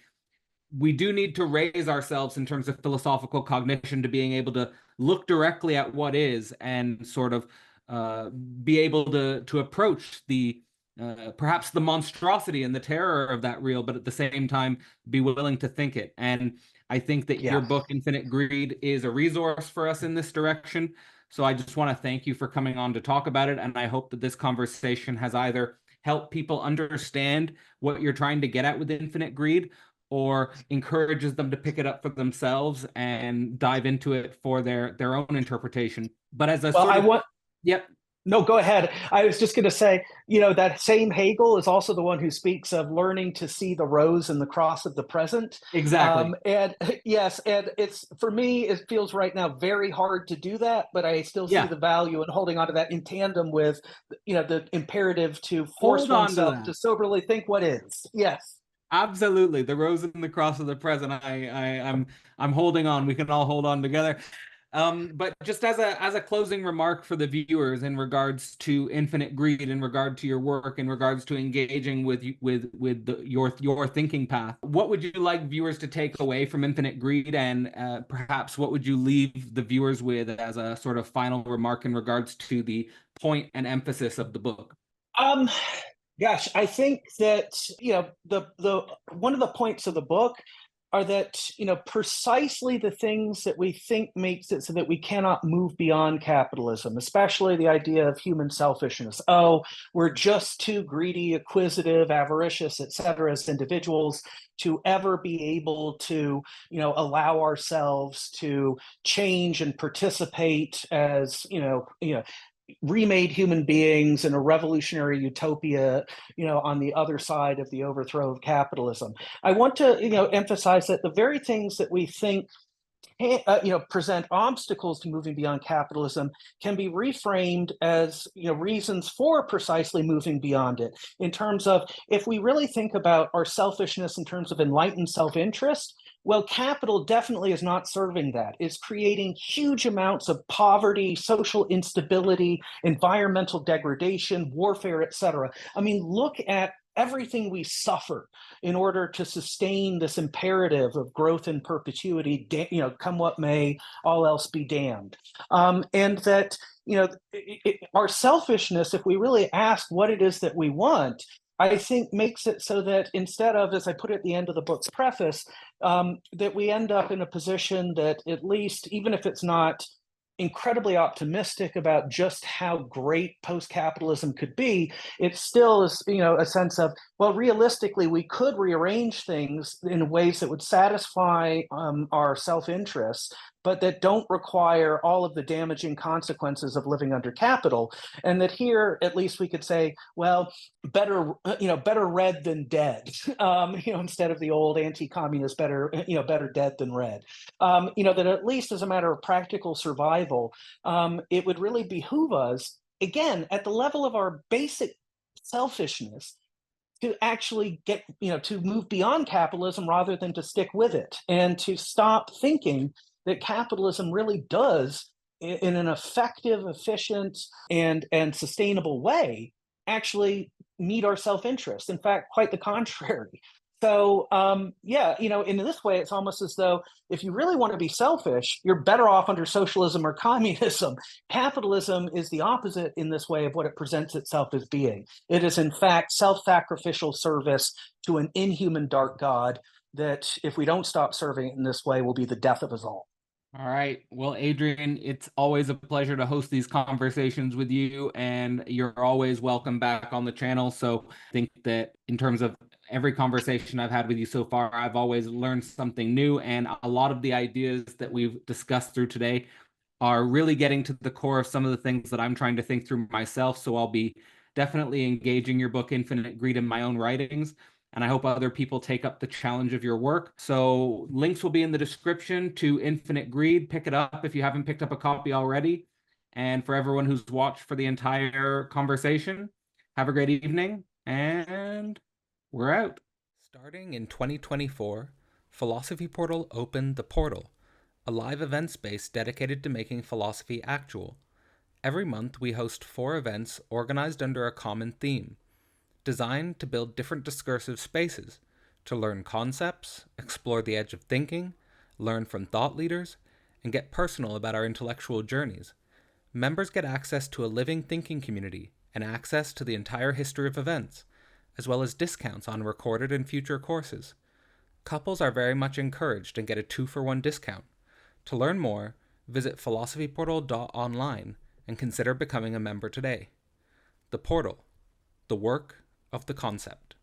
we do need to raise ourselves in terms of philosophical cognition to being able to look directly at what is and sort of be able to approach the perhaps the monstrosity and the terror of that real, but at the same time be willing to think it. And I think that your Yeah. book, Infinite Greed, is a resource for us in this direction. So I just want to thank you for coming on to talk about it. And I hope that this conversation has either helped people understand what you're trying to get at with infinite greed, or encourages them to pick it up for themselves and dive into it for their own interpretation. But as a Well, sort I of, want yep, No, go ahead. I was just going to say, that same Hegel is also the one who speaks of learning to see the rose and the cross of the present. exactly. And yes, and it's for me, it feels right now very hard to do that, but I still see Yeah, the value in holding on to that in tandem with, the imperative to force hold on to oneself that. to soberly think what is. Yes. Absolutely, the rose and the cross of the present. I'm holding on. We can all hold on together. But just as a closing remark for the viewers in regards to infinite greed, in regard to your work, in regards to engaging your thinking path, what would you like viewers to take away from infinite greed, and perhaps what would you leave the viewers with as a sort of final remark in regards to the point and emphasis of the book? Um, Gosh, I think that the one of the points of the book are that precisely the things that we think makes it so that we cannot move beyond capitalism, especially the idea of human selfishness. Oh, we're just too greedy, acquisitive, avaricious, et cetera, as individuals to ever be able to allow ourselves to change and participate as remade human beings in a revolutionary utopia, on the other side of the overthrow of capitalism. I want to, emphasize that the very things that we think present obstacles to moving beyond capitalism can be reframed as reasons for precisely moving beyond it. In terms of, if we really think about our selfishness in terms of enlightened self-interest, well, capital definitely is not serving that. It's creating huge amounts of poverty, social instability, environmental degradation, warfare, et cetera. I mean, look at everything we suffer in order to sustain this imperative of growth and perpetuity, come what may, all else be damned. And that, our selfishness, if we really ask what it is that we want, I think makes it so that instead of, as I put at the end of the book's preface, that we end up in a position that, at least, even if it's not incredibly optimistic about just how great post-capitalism could be, it still is, a sense of, well, realistically, we could rearrange things in ways that would satisfy our self-interests, but that don't require all of the damaging consequences of living under capital. And that here, at least, we could say, well, better red than dead, instead of the old anti-communist better dead than red. That at least as a matter of practical survival, it would really behoove us, again, at the level of our basic selfishness, to actually get, to move beyond capitalism rather than to stick with it, and to stop thinking that capitalism really does, in an effective, efficient, and sustainable way, actually meet our self-interest. In fact, quite the contrary. So, in this way, it's almost as though if you really want to be selfish, you're better off under socialism or communism. Capitalism is the opposite in this way of what it presents itself as being. It is, in fact, self-sacrificial service to an inhuman dark god that, if we don't stop serving it in this way, will be the death of us all. All right. Well, Adrian, it's always a pleasure to host these conversations with you, and you're always welcome back on the channel. So I think that in terms of every conversation I've had with you so far, I've always learned something new, and a lot of the ideas that we've discussed through today are really getting to the core of some of the things that I'm trying to think through myself. So I'll be definitely engaging your book, Infinite Greed, in my own writings. And I hope other people take up the challenge of your work. So links will be in the description to Infinite Greed. Pick it up if you haven't picked up a copy already. And for everyone who's watched for the entire conversation, have a great evening, and we're out. Starting in 2024, Philosophy Portal opened The Portal, a live event space dedicated to making philosophy actual. Every month, we host 4 events organized under a common theme, designed to build different discursive spaces, to learn concepts, explore the edge of thinking, learn from thought leaders, and get personal about our intellectual journeys. Members get access to a living thinking community and access to the entire history of events, as well as discounts on recorded and future courses. Couples are very much encouraged and get a 2-for-1 discount. To learn more, visit philosophyportal.online and consider becoming a member today. The Portal, the work of the concept.